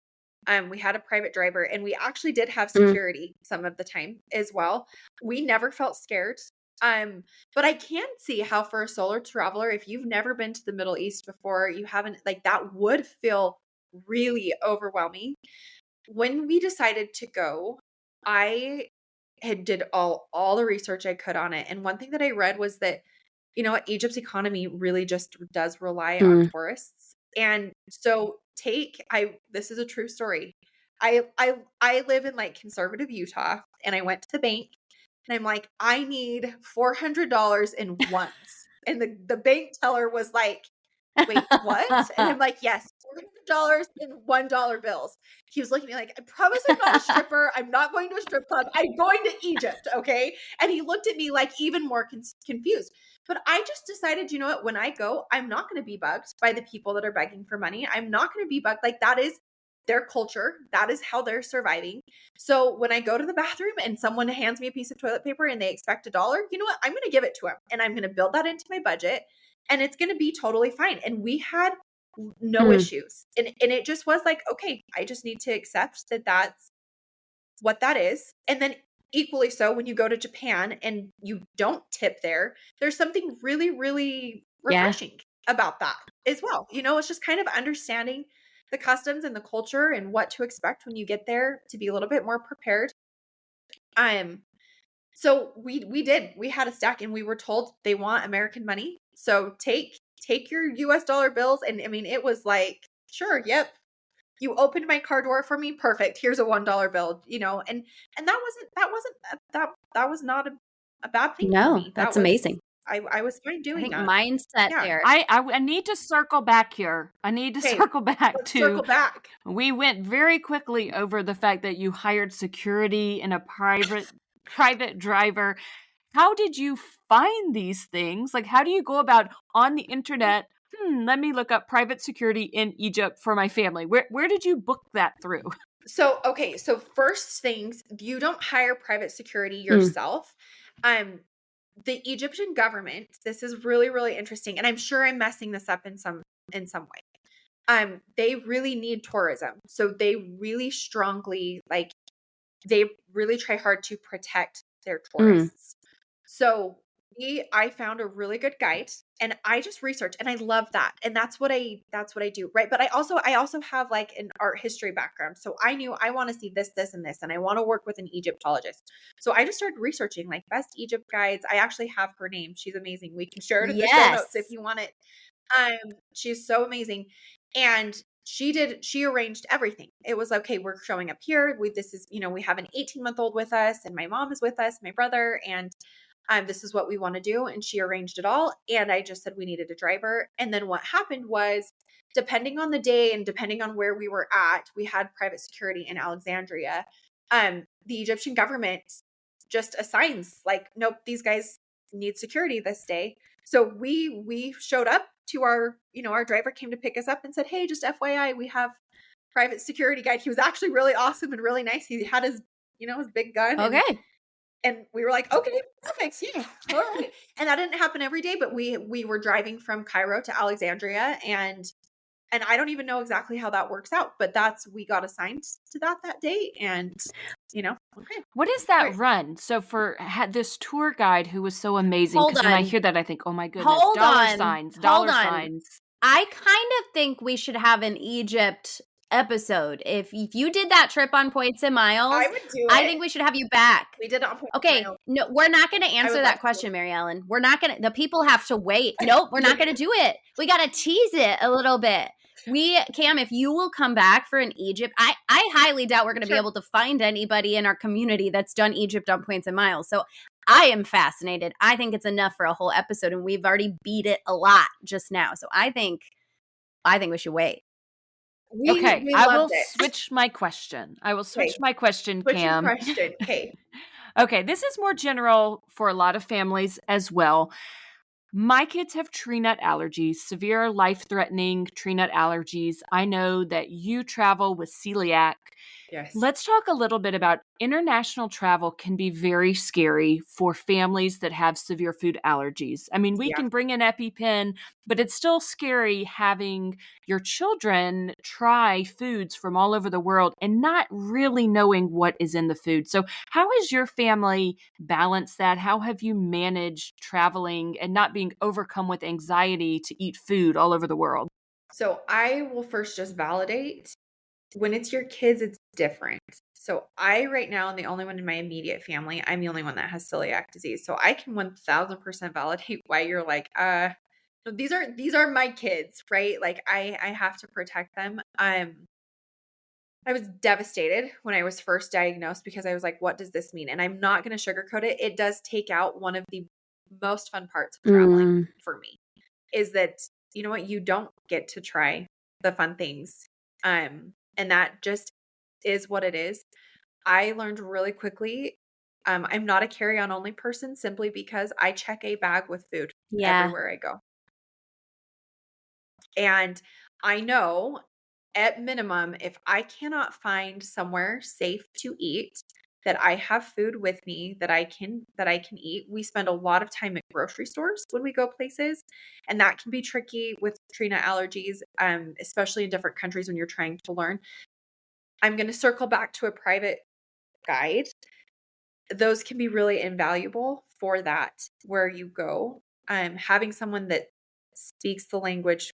Speaker 3: We had a private driver, and we actually did have
Speaker 1: Mm,
Speaker 3: security some of the time as well. We never felt scared. But I can see how for a solo traveler, if you've never been to the Middle East before, you haven't, like, that would feel really overwhelming. When we decided to go, I had did all the research I could on it. And one thing that I read was that, you know what, Egypt's economy really just does rely on
Speaker 1: Mm.
Speaker 3: tourists. And so this is a true story. I live in like conservative Utah, and I went to the bank and I'm like, I need $400 in ones. And the bank teller was like, wait, what? And I'm like, yes, $400 in $1 bills. He was looking at me like, I promise I'm not a stripper. I'm not going to a strip club. I'm going to Egypt. Okay. And he looked at me like even more confused. But I just decided, you know what? When I go, I'm not going to be bugged by the people that are begging for money. I'm not going to be bugged. Like, that is their culture. That is how they're surviving. So when I go to the bathroom and someone hands me a piece of toilet paper and they expect $1, you know what? I'm going to give it to them, and I'm going to build that into my budget, and it's going to be totally fine. And we had no
Speaker 1: Mm.
Speaker 3: issues. And it just was like, okay, I just need to accept that that's what that is. And then equally so, when you go to Japan and you don't tip there, there's something really, really
Speaker 1: Yeah.
Speaker 3: refreshing about that as well. You know, it's just kind of understanding the customs and the culture and what to expect when you get there, to be a little bit more prepared. So we had a stack, and we were told they want American money. So take your US dollar bills. And I mean, it was like, sure, yep. You opened my car door for me. Perfect. Here's a $1 bill, you know, and that was not a bad thing for
Speaker 1: No,
Speaker 3: me.
Speaker 1: that's amazing.
Speaker 3: I was fine
Speaker 1: I
Speaker 3: doing
Speaker 1: think
Speaker 3: that.
Speaker 1: mindset
Speaker 3: Yeah.
Speaker 1: there.
Speaker 2: I need to circle back here. I need to
Speaker 3: Okay.
Speaker 2: circle back
Speaker 3: Let's
Speaker 2: to,
Speaker 3: circle back.
Speaker 2: we went very quickly over the fact that you hired security and a private driver. How did you find these things? Like, how do you go about on the internet? Let me look up private security in Egypt for my family. Where did you book that through?
Speaker 3: So, okay. So first things, you don't hire private security
Speaker 1: Mm.
Speaker 3: yourself. The Egyptian government, this is really, really interesting. And I'm sure I'm messing this up in some way. They really need tourism. So they really strongly, like, they really try hard to protect their tourists. So I found a really good guide, and I just researched, and I love that. And that's what I do. Right. But I also have like an art history background. So I knew I want to see this, this, and this, and I want to work with an Egyptologist. So I just started researching like best Egypt guides. I actually have her name. She's amazing. We can share it in the show notes if
Speaker 1: Yes.
Speaker 3: you want it. She's so amazing. And she arranged everything. It was okay, we're showing up here. This is, you know, we have an 18-month-old with us, and my mom is with us, my brother, and this is what we want to do. And she arranged it all. And I just said we needed a driver. And then what happened was, depending on the day and depending on where we were at, we had private security in Alexandria. The Egyptian government just assigns like, nope, these guys need security this day. So we showed up to our, you know, our driver came to pick us up and said, hey, just FYI, we have private security guide. He was actually really awesome and really nice. He had his, you know, his big gun.
Speaker 1: Okay.
Speaker 3: And we were like, okay, perfect. Yeah. All right. And that didn't happen every day, but we were driving from Cairo to Alexandria, and I don't even know exactly how that works out, but we got assigned to that day, and you know, okay.
Speaker 2: What is that
Speaker 3: Right.
Speaker 2: run? So for this tour guide who was so amazing,
Speaker 1: Hold
Speaker 2: because when I
Speaker 1: on.
Speaker 2: hear that, I think, oh my goodness,
Speaker 1: Hold
Speaker 2: dollar
Speaker 1: on.
Speaker 2: signs,
Speaker 1: Hold
Speaker 2: dollar
Speaker 1: on.
Speaker 2: signs.
Speaker 1: I kind of think we should have an Egypt episode. If you did that trip on Points and Miles,
Speaker 3: I would do it.
Speaker 1: I think we should have you back.
Speaker 3: We did it on Points
Speaker 1: Okay,
Speaker 3: and Miles.
Speaker 1: no, we're not going to answer
Speaker 3: love
Speaker 1: that
Speaker 3: to.
Speaker 1: question, Mary Ellen. We're not going to. The people have to wait. Nope, we're not going to do it. We got to tease it a little bit. Cam, if you will come back for an Egypt, I highly doubt we're going to be able to find anybody in our community that's done Egypt on Points and Miles. So I am fascinated. I think it's enough for a whole episode, and we've already beat it a lot just now. So I think we should wait.
Speaker 2: Okay,
Speaker 3: We
Speaker 2: I will
Speaker 3: loved it.
Speaker 2: switch my question.
Speaker 3: Okay.
Speaker 2: My question,
Speaker 3: Switching
Speaker 2: Cam.
Speaker 3: question. Okay.
Speaker 2: Okay, this is more general for a lot of families as well. My kids have tree nut allergies, severe life-threatening tree nut allergies. I know that you travel with celiac.
Speaker 3: Yes.
Speaker 2: Let's talk a little bit about international travel can be very scary for families that have severe food allergies. I mean, we
Speaker 3: Yeah.
Speaker 2: can bring an EpiPen, but it's still scary having your children try foods from all over the world and not really knowing what is in the food. So how has your family balanced that? How have you managed traveling and not being overcome with anxiety to eat food all over the world?
Speaker 3: So I will first just validate, when it's your kids, it's different. So I right now am the only one in my immediate family. I'm the only one that has celiac disease. So I can 1000% validate why you're like, no, these are my kids, right? Like I have to protect them. I was devastated when I was first diagnosed because I was like, what does this mean? And I'm not going to sugarcoat it. It does take out one of the most fun parts of traveling
Speaker 1: Mm,
Speaker 3: for me is that, you know what, you don't get to try the fun things. And that just is what it is. I learned really quickly. I'm not a carry-on only person simply because I check a bag with food
Speaker 1: yeah.
Speaker 3: everywhere I go. And I know at minimum, if I cannot find somewhere safe to eat, that I have food with me that I can eat. We spend a lot of time at grocery stores when we go places, and that can be tricky with Trina allergies, especially in different countries when you're trying to learn. I'm going to circle back to a private guide. Those can be really invaluable for that where you go. Having someone that speaks the language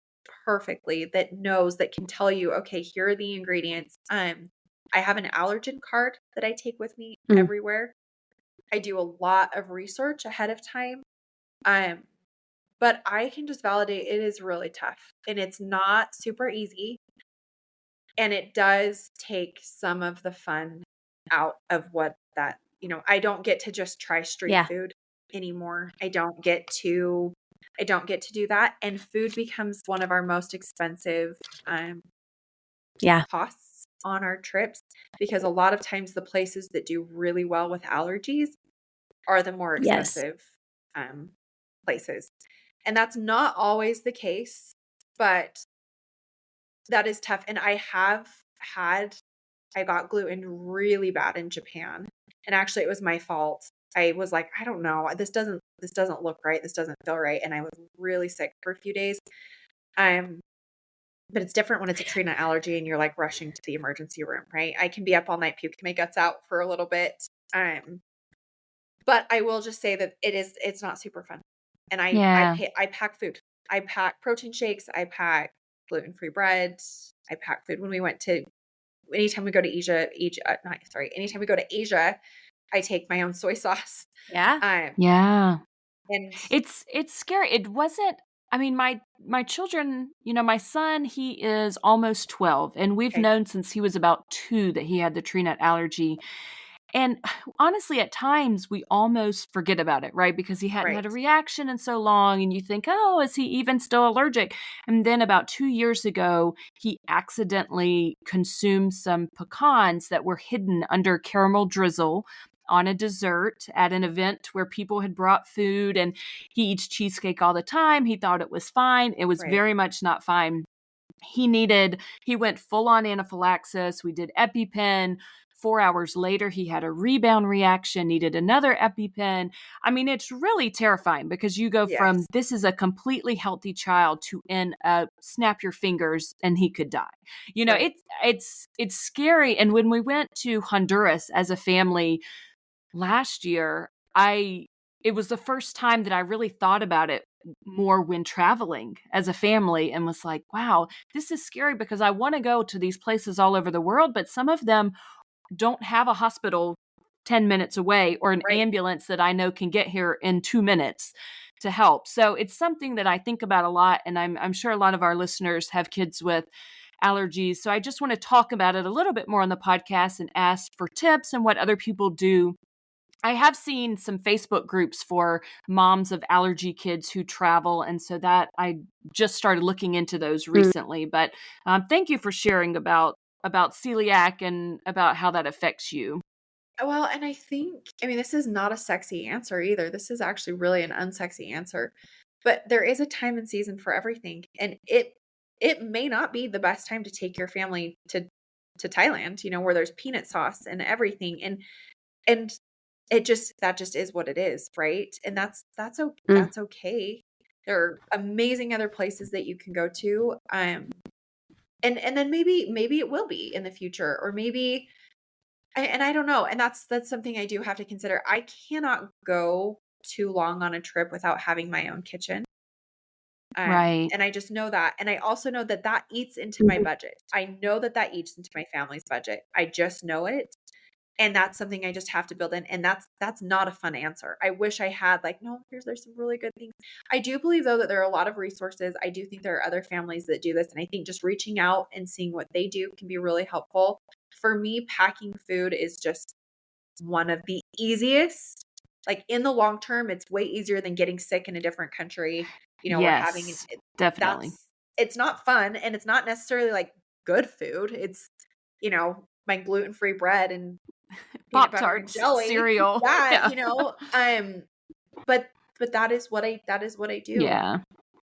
Speaker 3: perfectly, that knows, that can tell you, okay, here are the ingredients. I have an allergen card that I take with me
Speaker 1: Mm,
Speaker 3: everywhere. I do a lot of research ahead of time. Um, but I can just validate it is really tough and it's not super easy. And it does take some of the fun out of what that, I don't get to just try street
Speaker 1: yeah.
Speaker 3: food anymore. I don't get to do that. And food becomes one of our most expensive
Speaker 1: Yeah.
Speaker 3: costs on our trips because a lot of times the places that do really well with allergies are the more
Speaker 1: Yes.
Speaker 3: expensive um, places. And that's not always the case, but that is tough. And I got gluten really bad in Japan. And actually it was my fault. I was like, I don't know. This doesn't look right. This doesn't feel right. And I was really sick for a few days. Um, but it's different when it's a tree nut allergy and you're like rushing to the emergency room, right? I can be up all night puking my guts out for a little bit. Um, but I will just say that it's not super fun. And
Speaker 2: Yeah.
Speaker 3: I pack food. I pack protein shakes, I pack gluten-free bread, I pack food when we went to anytime we go to anytime we go to Asia, I take my own soy sauce.
Speaker 1: Yeah.
Speaker 3: Um,
Speaker 2: Yeah.
Speaker 3: and
Speaker 2: It's scary. It wasn't I mean, my children, my son, he is almost 12, and we've
Speaker 3: okay,
Speaker 2: known since he was about 2 that he had the tree nut allergy. And honestly, at times we almost forget about it, right? Because he hadn't had
Speaker 3: right,
Speaker 2: a reaction in so long, and you think, oh, is he even still allergic? And then about 2 years ago, he accidentally consumed some pecans that were hidden under caramel drizzle on a dessert at an event where people had brought food, and he eats cheesecake all the time. He thought it was fine. It was
Speaker 3: right.
Speaker 2: very much not fine. He went full on anaphylaxis. We did EpiPen. 4 hours later, he had a rebound reaction, needed another EpiPen. I mean, it's really terrifying because you go from
Speaker 3: Yes,
Speaker 2: this is a completely healthy child to in a snap your fingers and he could die.
Speaker 3: right.
Speaker 2: It's scary. And when we went to Honduras as a family last year, I it was the first time that I really thought about it more when traveling as a family and was like, wow, this is scary because I want to go to these places all over the world, but some of them don't have a hospital 10 minutes away or an
Speaker 3: Right.
Speaker 2: ambulance that I know can get here in 2 minutes to help. So it's something that I think about a lot. And I'm sure a lot of our listeners have kids with allergies. So I just want to talk about it a little bit more on the podcast and ask for tips and what other people do. I have seen some Facebook groups for moms of allergy kids who travel, and so that I just started looking into those
Speaker 1: Mm,
Speaker 2: recently. But thank you for sharing about celiac and about how that affects you.
Speaker 3: Well, and I mean, this is not a sexy answer either. This is actually really an unsexy answer. But there is a time and season for everything. And it may not be the best time to take your family to Thailand, where there's peanut sauce and everything. And that just is what it is, right? And
Speaker 1: mm,
Speaker 3: that's okay. There are amazing other places that you can go to. And then maybe it will be in the future, or maybe and I don't know, and that's something I do have to consider. I cannot go too long on a trip without having my own kitchen.
Speaker 2: Right.
Speaker 3: And I just know that, and I also know that that eats into my
Speaker 1: mhm.
Speaker 3: budget. I know that that eats into my family's budget. I just know it. And that's something I just have to build in. And that's not a fun answer. I wish I had like, no, there's some really good things. I do believe though that there are a lot of resources. I do think there are other families that do this. And I think just reaching out and seeing what they do can be really helpful. For me, packing food is just one of the easiest. Like in the long term, it's way easier than getting sick in a different country, or having
Speaker 2: Yes, definitely.
Speaker 3: it's not fun and it's not necessarily like good food. It's, my gluten-free bread and peanut butter and
Speaker 2: Pop-Tarts,
Speaker 3: jelly.
Speaker 2: cereal.
Speaker 3: Yeah,
Speaker 2: Yeah.
Speaker 3: But that is what I do.
Speaker 2: Yeah.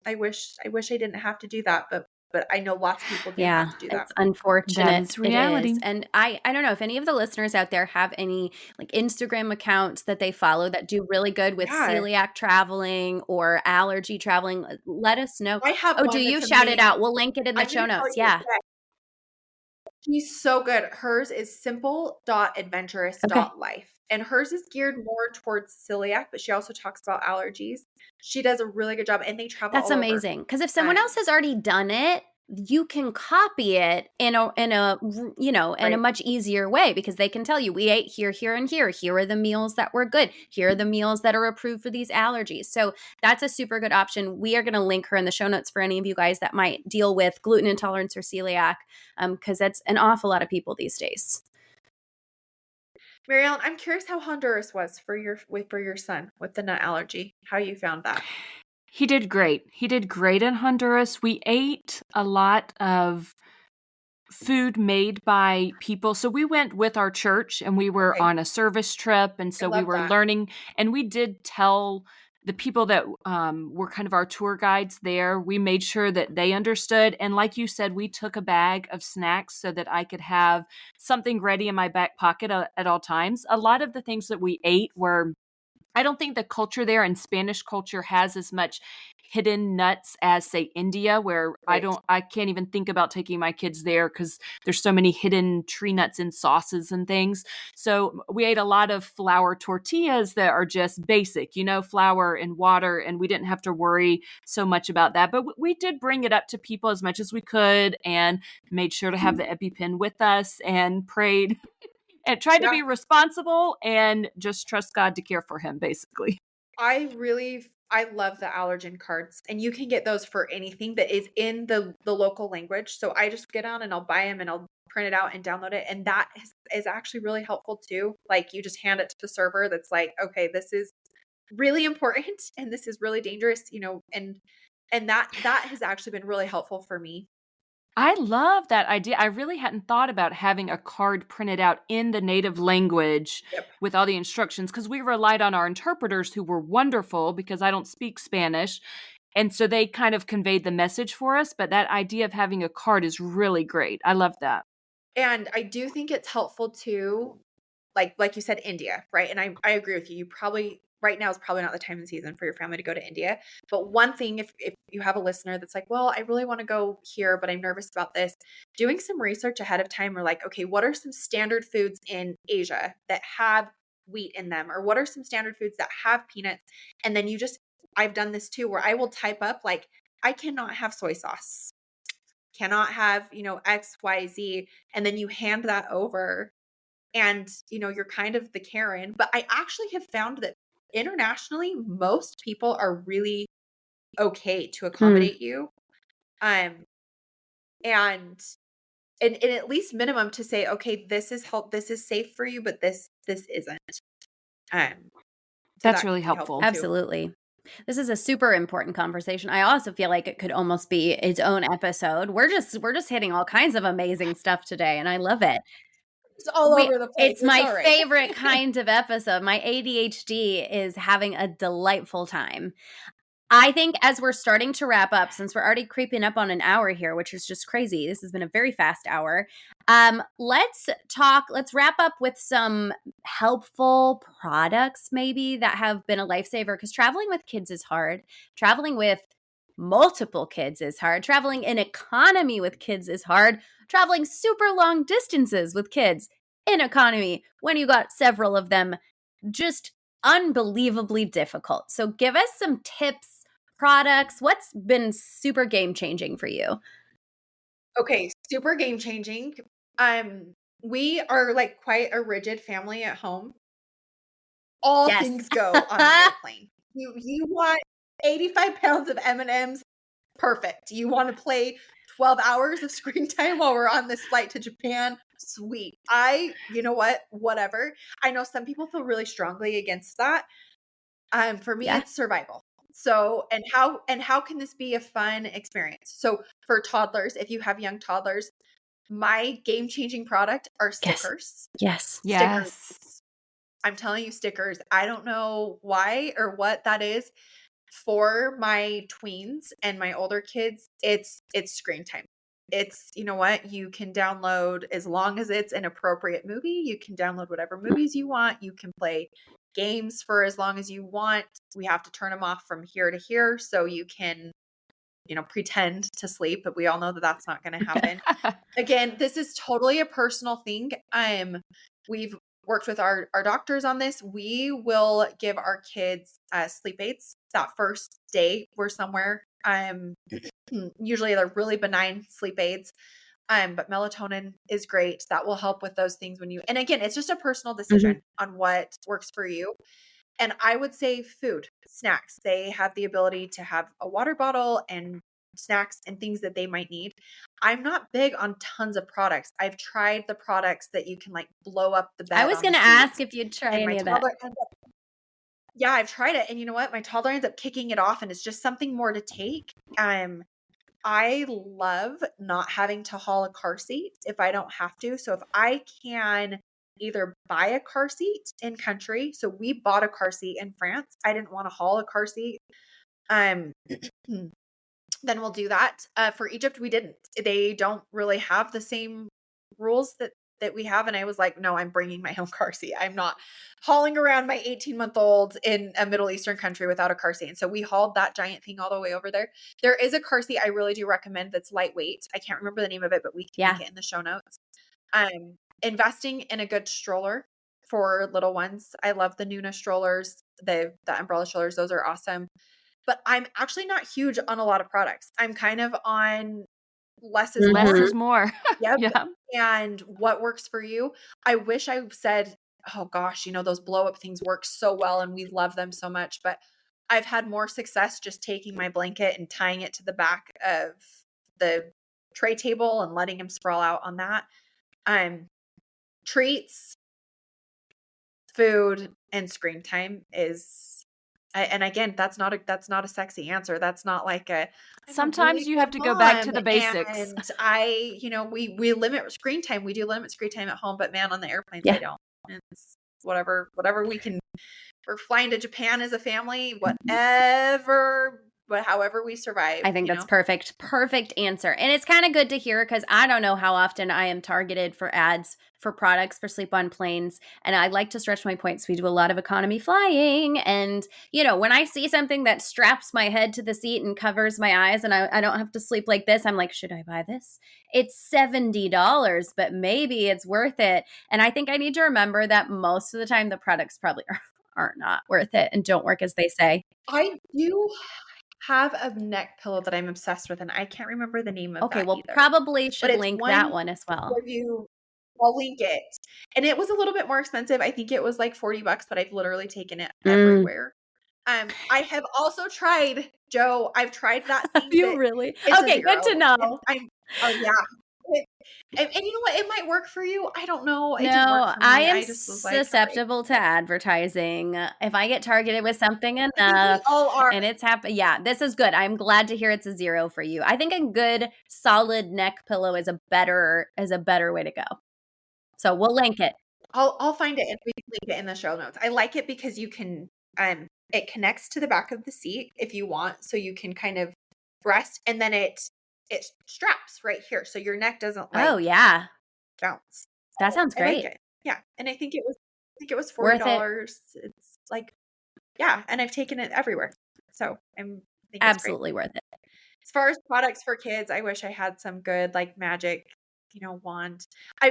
Speaker 3: I wish I didn't have to do that, but I know lots of people do have
Speaker 1: Yeah,
Speaker 3: to do that.
Speaker 1: it's
Speaker 2: That
Speaker 1: unfortunate.
Speaker 2: is
Speaker 1: It is.
Speaker 2: reality.
Speaker 1: And I don't know if any of the listeners out there have any like Instagram accounts that they follow that do really good with
Speaker 3: Yeah.
Speaker 1: celiac traveling or allergy traveling. Let us know.
Speaker 3: I have
Speaker 1: Oh, do
Speaker 3: one
Speaker 1: you?
Speaker 3: that's
Speaker 1: Shout it
Speaker 3: amazing.
Speaker 1: out. We'll link it in the
Speaker 3: I'm
Speaker 1: show
Speaker 3: gonna tell
Speaker 1: notes.
Speaker 3: you,
Speaker 1: Yeah.
Speaker 3: yeah, she's so good. Hers is
Speaker 1: Okay.
Speaker 3: simple.adventurous.life. And hers is geared more towards celiac, but she also talks about allergies. She does a really good job and they travel
Speaker 1: That's
Speaker 3: all over.
Speaker 1: amazing. Because if someone else has already done it, you can copy it in a
Speaker 3: Right.
Speaker 1: much easier way because they can tell you we ate here, here, and here. Here are the meals that were good. Here are the meals that are approved for these allergies. So that's a super good option. We are going to link her in the show notes for any of you guys that might deal with gluten intolerance or celiac, because that's an awful lot of people these days.
Speaker 3: Mary Ellen, I'm curious how Honduras was for your son with the nut allergy. How you found that?
Speaker 2: He did great. He did great in Honduras. We ate a lot of food made by people. So we went with our church and we were
Speaker 3: Okay.
Speaker 2: on a service trip. And
Speaker 3: I
Speaker 2: so we
Speaker 3: love
Speaker 2: were
Speaker 3: that.
Speaker 2: learning, and we did tell the people that were kind of our tour guides there, we made sure that they understood. And like you said, we took a bag of snacks so that I could have something ready in my back pocket at all times. A lot of the things that we ate were, I don't think the culture there and Spanish culture has as much hidden nuts as say India, where
Speaker 3: Right.
Speaker 2: I can't even think about taking my kids there because there's so many hidden tree nuts in sauces and things. So we ate a lot of flour tortillas that are just basic, flour and water, and we didn't have to worry so much about that. But we did bring it up to people as much as we could and made sure to have the EpiPen with us and prayed and tried to
Speaker 3: Yeah.
Speaker 2: be responsible and just trust God to care for him, basically.
Speaker 3: I love the allergen cards, and you can get those for anything that is in the local language. So I just get on and I'll buy them and I'll print it out and download it, and that is actually really helpful too. Like you just hand it to the server that's like, okay, this is really important and this is really dangerous, and that has actually been really helpful for me.
Speaker 2: I love that idea. I really hadn't thought about having a card printed out in the native language
Speaker 3: Yep.
Speaker 2: with all the instructions because we relied on our interpreters who were wonderful because I don't speak Spanish. And so they kind of conveyed the message for us. But that idea of having a card is really great. I love that.
Speaker 3: And I do think it's helpful too, like you said, India, right? And I agree with you. You probably right now is probably not the time and season for your family to go to India. But one thing, if you have a listener that's like, well, I really want to go here, but I'm nervous about this, doing some research ahead of time, or like, okay, what are some standard foods in Asia that have wheat in them, or what are some standard foods that have peanuts? And then I've done this too, where I will type up like, I cannot have soy sauce, cannot have, XYZ, and then you hand that over and, you're kind of the Karen. But I actually have found that internationally, most people are really okay to
Speaker 1: Hmm.
Speaker 3: accommodate you. Um, and and at least minimum to say, okay, this is safe for you, but this isn't. Um, so
Speaker 2: That's
Speaker 3: that
Speaker 2: really
Speaker 3: can be helpful
Speaker 2: helpful.
Speaker 3: too.
Speaker 1: Absolutely. This is a super important conversation. I also feel like it could almost be its own episode. We're just hitting all kinds of amazing stuff today, and I love it.
Speaker 3: It's all over the place.
Speaker 1: It's
Speaker 3: It's
Speaker 1: my
Speaker 3: all right.
Speaker 1: favorite kind of episode. My ADHD is having a delightful time. I think as we're starting to wrap up, since we're already creeping up on an hour here, which is just crazy. This has been a very fast hour. Let's wrap up with some helpful products maybe that have been a lifesaver because traveling with kids is hard. Traveling with multiple kids is hard. Traveling in economy with kids is hard. Traveling super long distances with kids in economy when you got several of them, just unbelievably difficult. So give us some tips, products. What's been super game changing for you?
Speaker 3: Okay, super game changing. Um, We are like quite a rigid family at home. All
Speaker 1: Yes.
Speaker 3: things go on the airplane. You want 85 pounds of M&Ms? Perfect. You want to play 12 hours of screen time while we're on this flight to Japan? Sweet. You know what? Whatever. I know some people feel really strongly against that. For me,
Speaker 1: Yeah.
Speaker 3: it's survival. So, and how can this be a fun experience? So for toddlers, if you have young toddlers, my game-changing product are
Speaker 1: Yes.
Speaker 3: stickers.
Speaker 1: Yes.
Speaker 3: Stickers.
Speaker 2: Yes.
Speaker 3: I'm telling you, stickers. I don't know why or what that is. For my tweens and my older kids, it's screen time. It's, you know what, you can download, as long as it's an appropriate movie, you can download whatever movies you want. You can play games for as long as you want. We have to turn them off from here to here so you can, pretend to sleep, but we all know that that's not going to happen. Again, this is totally a personal thing. We've worked with our doctors on this. We will give our kids sleep aids that first day we're somewhere. Usually they're really benign sleep aids. But melatonin is great. That will help with those things and again, it's just a personal decision on what works for you. And I would say food, snacks. They have the ability to have a water bottle and snacks and things that they might need. I'm not big on tons of products. I've tried the products that you can like blow up the
Speaker 1: I
Speaker 3: bed
Speaker 1: was
Speaker 3: on the
Speaker 1: going to
Speaker 3: seat.
Speaker 1: ask if you'd try
Speaker 3: And my
Speaker 1: any of that.
Speaker 3: toddler ends up, yeah, I've tried it. And you know what? My toddler ends up kicking it off and it's just something more to take. I love not having to haul a car seat if I don't have to. So if I can either buy a car seat in country. So we bought a car seat in France. I didn't want to haul a car seat. Um, then we'll do that. For Egypt, we didn't. They don't really have the same rules that we have. And I was like, no, I'm bringing my own car seat. I'm not hauling around my 18-month-old in a Middle Eastern country without a car seat. And so we hauled that giant thing all the way over there. There is a car seat I really do recommend that's lightweight. I can't remember the name of it, but we can link it in the show notes. Investing in a good stroller for little ones. I love the Nuna strollers, the umbrella strollers. Those are awesome. But I'm actually not huge on a lot of products. I'm kind of on less is
Speaker 2: Less
Speaker 3: more.
Speaker 2: is more.
Speaker 3: Yep.
Speaker 2: Yeah.
Speaker 3: And what works for you. I wish I said, oh gosh, those blow up things work so well and we love them so much. But I've had more success just taking my blanket and tying it to the back of the tray table and letting him sprawl out on that. Treats, food, and screen time and again, that's not a sexy answer. That's not like I'm a
Speaker 2: Sometimes
Speaker 3: really
Speaker 2: you
Speaker 3: good
Speaker 2: have to go back to
Speaker 3: mom
Speaker 2: the basics.
Speaker 3: and we limit screen time. We do limit screen time at home, but man, on the airplanes, I
Speaker 1: Yeah.
Speaker 3: don't. It's whatever we can. We're flying to Japan as a family, however we survive.
Speaker 1: I think that's perfect. Perfect answer. And it's kind of good to hear because I don't know how often I am targeted for ads for products for sleep on planes. And I like to stretch my points. We do a lot of economy flying. And, when I see something that straps my head to the seat and covers my eyes and I don't have to sleep like this, I'm like, should I buy this? It's $70, but maybe it's worth it. And I think I need to remember that most of the time the products probably are not worth it and don't work as they say.
Speaker 3: I do have a neck pillow that I'm obsessed with, and I can't remember the name of
Speaker 1: Okay,
Speaker 3: that
Speaker 1: well,
Speaker 3: either.
Speaker 1: probably
Speaker 3: But
Speaker 1: should
Speaker 3: it's
Speaker 1: link that
Speaker 3: one
Speaker 1: one as well.
Speaker 3: where I'll link it. And it was a little bit more expensive. I think it was like $40, but I've literally taken it everywhere. I have also tried, Joe, I've tried that
Speaker 1: Have
Speaker 3: thing
Speaker 1: you
Speaker 3: that
Speaker 1: really?
Speaker 3: it's a
Speaker 1: Okay, good to
Speaker 3: 0.
Speaker 1: know.
Speaker 3: Oh yeah. And you know what? It might work for you. I don't know. It didn't work
Speaker 1: No,
Speaker 3: for
Speaker 1: I
Speaker 3: me.
Speaker 1: am
Speaker 3: I just was like, all right.
Speaker 1: susceptible to advertising. If I get targeted with something
Speaker 3: I think we
Speaker 1: enough
Speaker 3: all are.
Speaker 1: and it's happened, yeah, this is good. I'm glad to hear it's a 0 for you. I think a good solid neck pillow is a better way to go. So we'll link it.
Speaker 3: I'll find it and we can link it in the show notes. I like it because you can it connects to the back of the seat if you want, so you can kind of rest, and then it straps right here so your neck doesn't
Speaker 1: Oh, yeah.
Speaker 3: bounce.
Speaker 1: That sounds
Speaker 3: I like
Speaker 1: great.
Speaker 3: it. Yeah. And I think it was
Speaker 1: Worth it.
Speaker 3: $40. It's like, yeah, and I've taken it everywhere. So I think it's great.
Speaker 1: Absolutely worth it.
Speaker 3: As far as products for kids, I wish I had some good like magic, wand.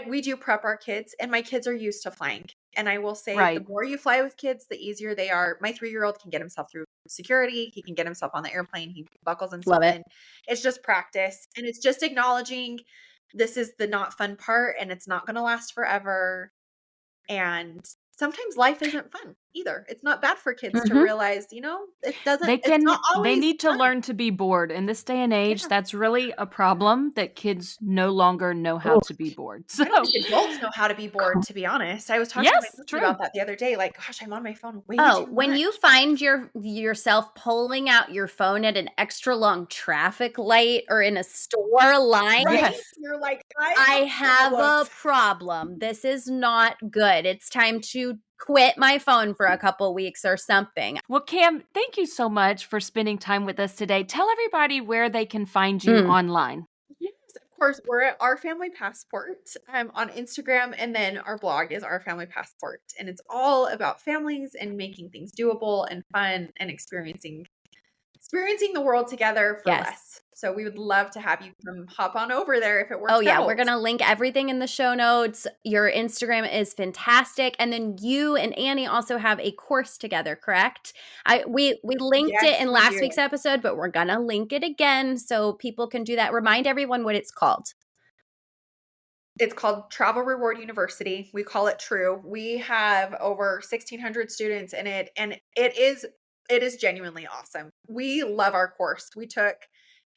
Speaker 3: We do prep our kids, and my kids are used to flying. And I will say, the
Speaker 2: Right.
Speaker 3: more you fly with kids, the easier they are. My 3-year-old can get himself through security. He can get himself on the airplane. He buckles himself
Speaker 1: Love it.
Speaker 3: in. It's just practice, and it's just acknowledging this is the not fun part, and it's not going to last forever. And sometimes life isn't fun either. It's not bad for kids to
Speaker 1: Mhm.
Speaker 3: realize, it's not
Speaker 2: They
Speaker 3: always
Speaker 2: need to
Speaker 3: fun.
Speaker 2: learn to be bored. In this day and age,
Speaker 3: Yeah.
Speaker 2: that's really a problem that kids no longer know how
Speaker 1: Ooh.
Speaker 2: to be bored.
Speaker 3: I don't
Speaker 2: So,
Speaker 3: think adults know how to be bored, to be honest. I was talking to my
Speaker 2: yes,
Speaker 3: husband
Speaker 2: true.
Speaker 3: about that the other day. Like, gosh, I'm on my phone way
Speaker 1: Oh,
Speaker 3: too
Speaker 1: when
Speaker 3: much.
Speaker 1: you find yourself pulling out your phone at an extra long traffic light or in a store line,
Speaker 3: Right?
Speaker 2: Yes.
Speaker 3: You're like, I
Speaker 1: I
Speaker 3: have
Speaker 1: have a
Speaker 3: problems.
Speaker 1: problem. This is not good. It's time to quit my phone for a couple weeks or something.
Speaker 2: Well, Cam, thank you so much for spending time with us today. Tell everybody where they can find you
Speaker 1: Mm.
Speaker 2: online.
Speaker 3: Yes, of course. We're at Our Family Passport on Instagram, and then our blog is Our Family Passport, and it's all about families and making things doable and fun and experiencing the world together for
Speaker 1: Yes.
Speaker 3: less. So we would love to have you come hop on over there if it
Speaker 1: Oh,
Speaker 3: works
Speaker 1: yeah.
Speaker 3: out.
Speaker 1: We're going to link everything in the show notes. Your Instagram is fantastic. And then you and Annie also have a course together, correct? We linked it
Speaker 3: Yes,
Speaker 1: in
Speaker 3: we
Speaker 1: last
Speaker 3: do.
Speaker 1: week's episode, but we're going to link it again so people can do that. Remind everyone what it's called.
Speaker 3: It's called Travel Reward University. We call it True. We have over 1,600 students in it, and it is genuinely awesome. We love our course. We took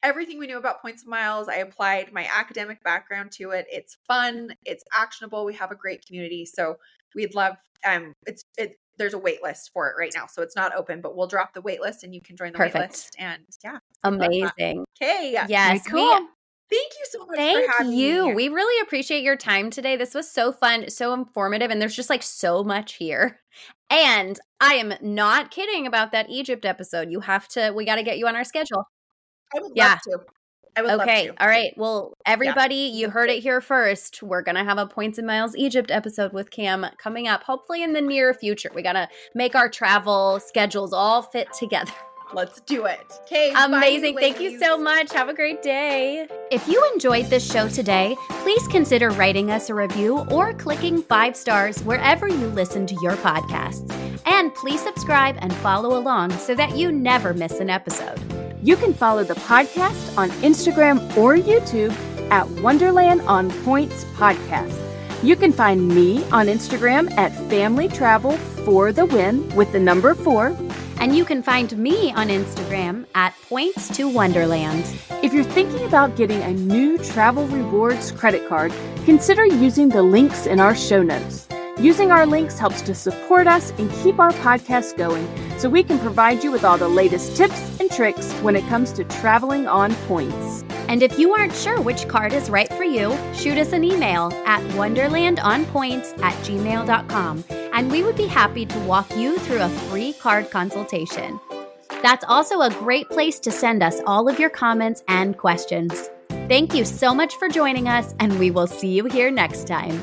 Speaker 3: everything we knew about points and miles. I applied my academic background to it. It's fun. It's actionable. We have a great community. So we'd love there's a wait list for it right now. So it's not open, but we'll drop the wait list and you can join the wait
Speaker 1: Perfect.
Speaker 3: list. And yeah, we'd love that.
Speaker 1: Amazing.
Speaker 3: Okay.
Speaker 2: Very
Speaker 1: Yes, we
Speaker 2: cool.
Speaker 3: Thank you so much for
Speaker 1: thank
Speaker 3: having
Speaker 1: you.
Speaker 3: me.
Speaker 1: We really appreciate your time today. This was so fun, so informative, and there's just like so much here. And I am not kidding about that Egypt episode. We got to get you on our schedule.
Speaker 3: I would love
Speaker 1: Yeah.
Speaker 3: to. I would love
Speaker 1: Okay.
Speaker 3: to.
Speaker 1: All right. Well, everybody, you
Speaker 3: let's
Speaker 1: heard
Speaker 3: do
Speaker 1: it here first. We're going to have a Points and Miles Egypt episode with Cam coming up, hopefully in the near future. We got to make our travel schedules all fit together.
Speaker 3: Let's do it. Okay.
Speaker 1: Amazing.
Speaker 3: Bye,
Speaker 1: Thank you
Speaker 3: ladies.
Speaker 1: so much. Have a great day. If you enjoyed this show today, please consider writing us a review or clicking 5 stars wherever you listen to your podcasts. And please subscribe and follow along so that you never miss an episode.
Speaker 2: You can follow the podcast on Instagram or YouTube at Wonderland on Points Podcast. You can find me on Instagram at Family Travel for the Win with the number 4.
Speaker 1: And you can find me on Instagram at Points to Wonderland.
Speaker 2: If you're thinking about getting a new Travel Rewards credit card, consider using the links in our show notes. Using our links helps to support us and keep our podcast going so we can provide you with all the latest tips and tricks when it comes to traveling on points.
Speaker 1: And if you aren't sure which card is right for you, shoot us an email at wonderlandonpoints@gmail.com, and we would be happy to walk you through a free card consultation. That's also a great place to send us all of your comments and questions. Thank you so much for joining us, and we will see you here next time.